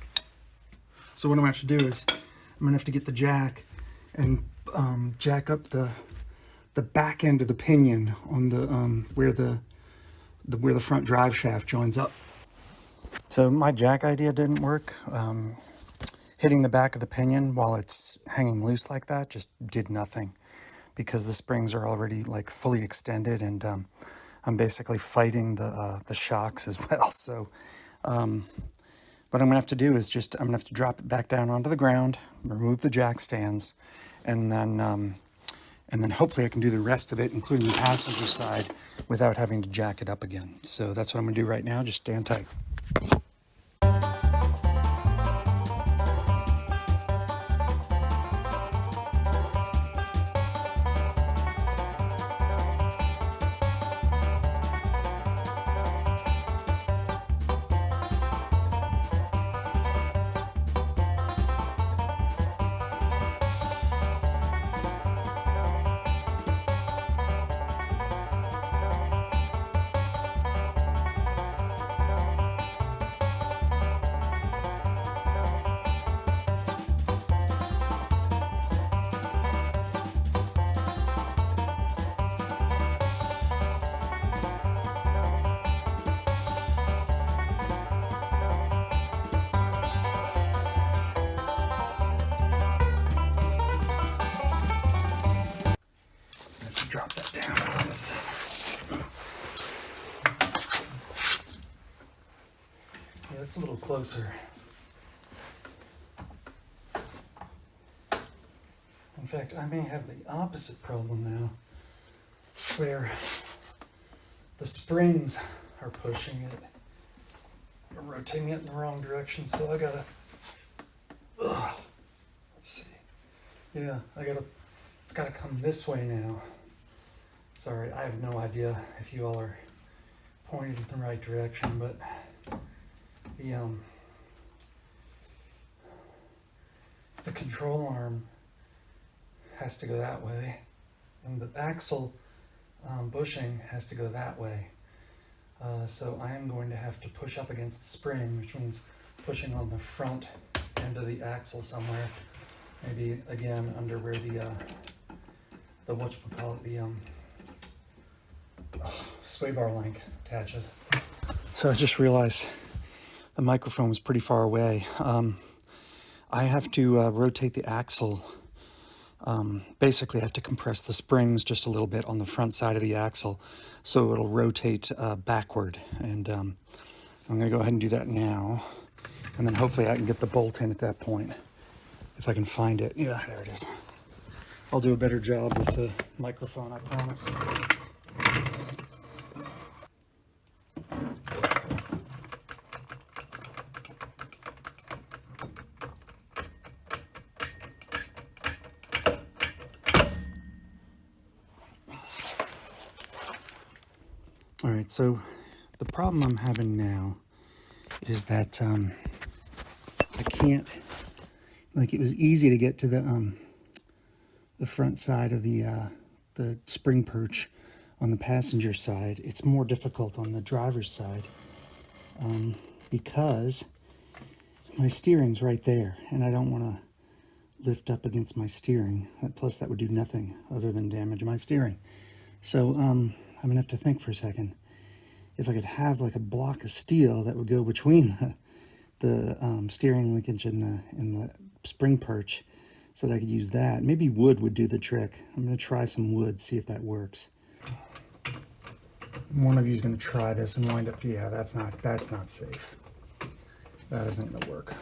Speaker 1: So what I'm gonna have to do is I'm gonna have to get the jack and jack up the back end of the pinion on the where the front drive shaft joins up. So my jack idea didn't work. Hitting the back of the pinion while it's hanging loose like that just did nothing, because the springs are already like fully extended, and I'm basically fighting the shocks as well. So What I'm gonna have to do is just, I'm gonna have to drop it back down onto the ground, remove the jack stands, and then hopefully I can do the rest of it, including the passenger side, without having to jack it up again. So that's what I'm gonna do right now, just stand tight. Drop that down once. Yeah, it's a little closer. In fact, I may have the opposite problem now, where the springs are pushing it, or rotating it in the wrong direction, so I gotta, let's see. Yeah, it's gotta come this way now. Sorry, I have no idea if you all are pointed in the right direction, but the control arm has to go that way, and the axle bushing has to go that way. So I am going to have to push up against the spring, which means pushing on the front end of the axle somewhere. Maybe again under where the whatchamacallit, the sway bar link attaches. So I just realized the microphone was pretty far away. I have to rotate the axle. Basically, I have to compress the springs just a little bit on the front side of the axle so it'll rotate backward. And I'm going to go ahead and do that now. And then hopefully I can get the bolt in at that point, if I can find it. Yeah, there it is. I'll do a better job with the microphone, I promise. All right, so the problem I'm having now is that I can't, like, it was easy to get to the front side of the spring perch on the passenger side. It's more difficult on the driver's side because my steering's right there, and I don't want to lift up against my steering. Plus, that would do nothing other than damage my steering. So I'm gonna have to think for a second. If I could have like a block of steel that would go between the steering linkage and the spring perch, so that I could use that. Maybe wood would do the trick. I'm gonna try some wood, see if that works. One of you is gonna try this and wind up, yeah, that's not safe. That isn't gonna work.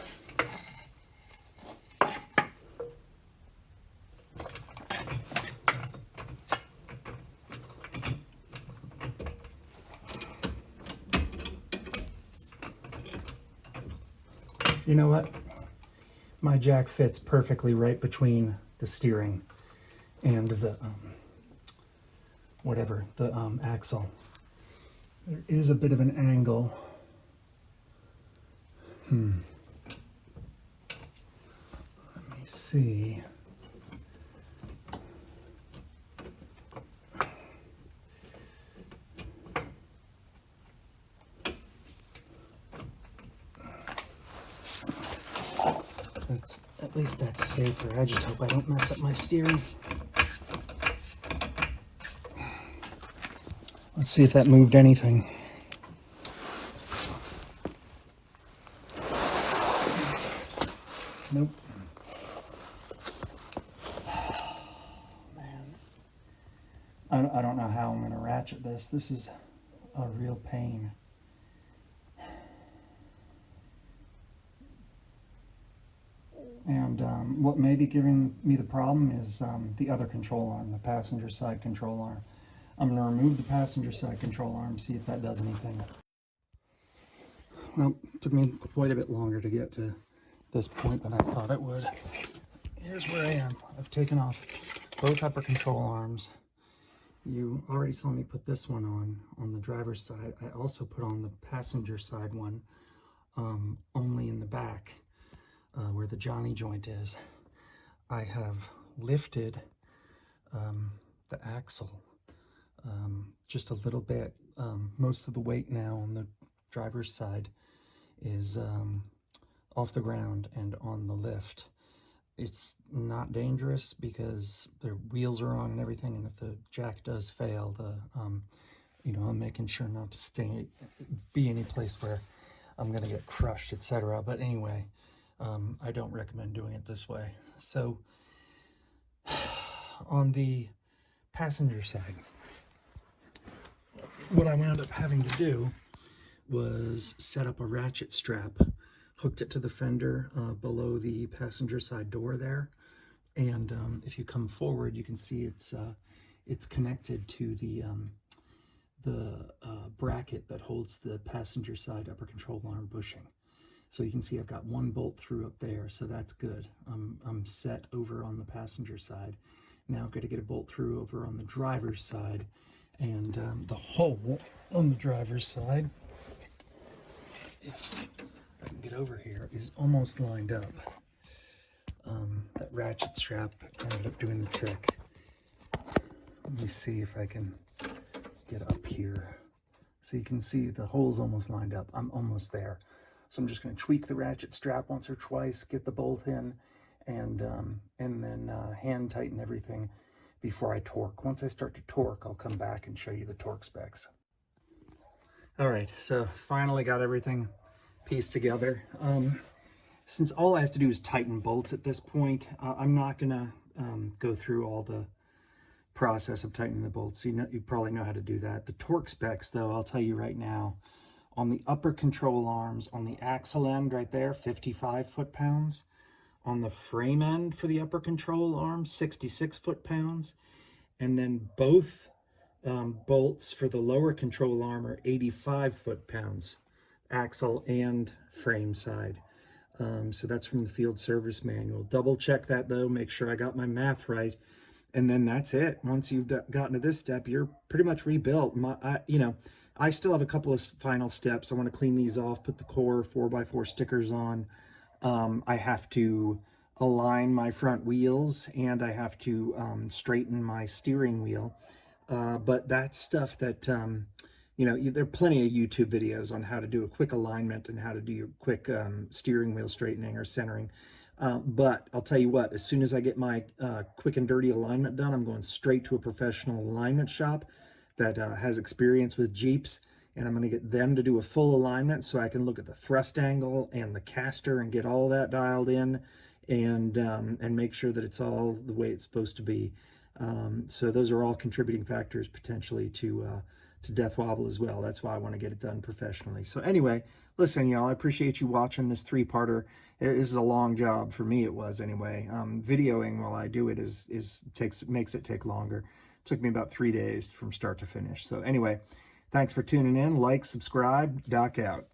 Speaker 1: You know what? My jack fits perfectly right between the steering and the axle. There is a bit of an angle. Let me see. At least that's safer. I just hope I don't mess up my steering. Let's see if that moved anything. Nope. Man. I don't know how I'm going to ratchet this. This is a real pain. And what may be giving me the problem is the other control arm, the passenger side control arm. I'm going to remove the passenger side control arm, see if that does anything. Well, it took me quite a bit longer to get to this point than I thought it would. Here's where I am. I've taken off both upper control arms. You already saw me put this one on the driver's side. I also put on the passenger side one, only in the back, where the Johnny joint is. I have lifted the axle just a little bit. Most of the weight now on the driver's side is off the ground and on the lift. It's not dangerous because the wheels are on and everything, and if the jack does fail, I'm making sure not to be any place where I'm gonna get crushed, etc. But anyway, I don't recommend doing it this way. So on the passenger side, what I wound up having to do was set up a ratchet strap, hooked it to the fender below the passenger side door there, and if you come forward, you can see it's connected to the bracket that holds the passenger side upper control arm bushing. So you can see I've got one bolt through up there, so that's good. I'm set over on the passenger side. Now I've got to get a bolt through over on the driver's side, and the hole on the driver's side, if I can get over here, is almost lined up. That ratchet strap ended up doing the trick. Let me see if I can get up here. So you can see the hole's almost lined up. I'm almost there. So I'm just going to tweak the ratchet strap once or twice, get the bolt in, and then hand tighten everything before I torque. Once I start to torque, I'll come back and show you the torque specs. All right, so finally got everything pieced together. Since all I have to do is tighten bolts at this point, I'm not gonna go through all the process of tightening the bolts. You probably know how to do that. The torque specs, though, I'll tell you right now. On the upper control arms, on the axle end right there, 55 foot-pounds. On the frame end for the upper control arms, 66 foot-pounds. And then both bolts for the lower control arm are 85 foot-pounds, axle and frame side. So that's from the field service manual. Double check that though, make sure I got my math right. And then that's it. Once you've gotten to this step, you're pretty much rebuilt. I still have a couple of final steps. I want to clean these off, put the core 4x4 stickers on. I have to align my front wheels, and I have to straighten my steering wheel. But that's stuff that, there are plenty of YouTube videos on how to do a quick alignment and how to do your quick steering wheel straightening or centering. But I'll tell you what, as soon as I get my quick and dirty alignment done, I'm going straight to a professional alignment shop that has experience with Jeeps, and I'm going to get them to do a full alignment so I can look at the thrust angle and the caster and get all that dialed in, and make sure that it's all the way it's supposed to be. So those are all contributing factors potentially to Death Wobble as well. That's why I want to get it done professionally. So anyway, listen, y'all, I appreciate you watching this three-parter. This is a long job for me. It was anyway. Videoing while I do it makes it take longer. It took me about 3 days from start to finish. So anyway, thanks for tuning in. Like, subscribe. Doc out.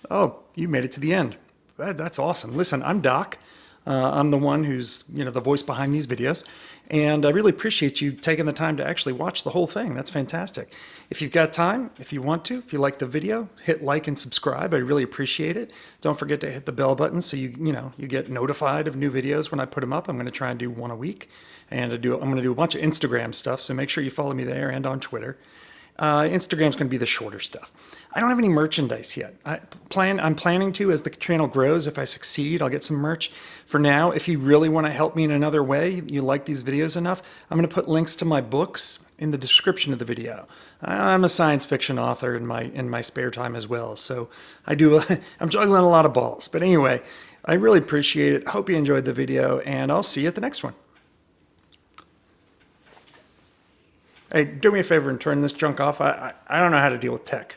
Speaker 1: Oh, you made it to the end. That's awesome. Listen, I'm Doc. I'm the one who's, the voice behind these videos. And I really appreciate you taking the time to actually watch the whole thing. That's fantastic. If you've got time, if you want to, if you like the video, hit like and subscribe. I really appreciate it. Don't forget to hit the bell button so you get notified of new videos when I put them up. I'm going to try and do one a week. And I'm going to do a bunch of Instagram stuff, so make sure you follow me there and on Twitter. Instagram's going to be the shorter stuff. I don't have any merchandise yet. I'm planning to as the channel grows. If I succeed, I'll get some merch. For now, if you really want to help me in another way, you like these videos enough, I'm going to put links to my books in the description of the video. I'm a science fiction author in my spare time as well, so I'm juggling a lot of balls. But anyway, I really appreciate it. Hope you enjoyed the video, and I'll see you at the next one. Hey, do me a favor and turn this junk off. I don't know how to deal with tech.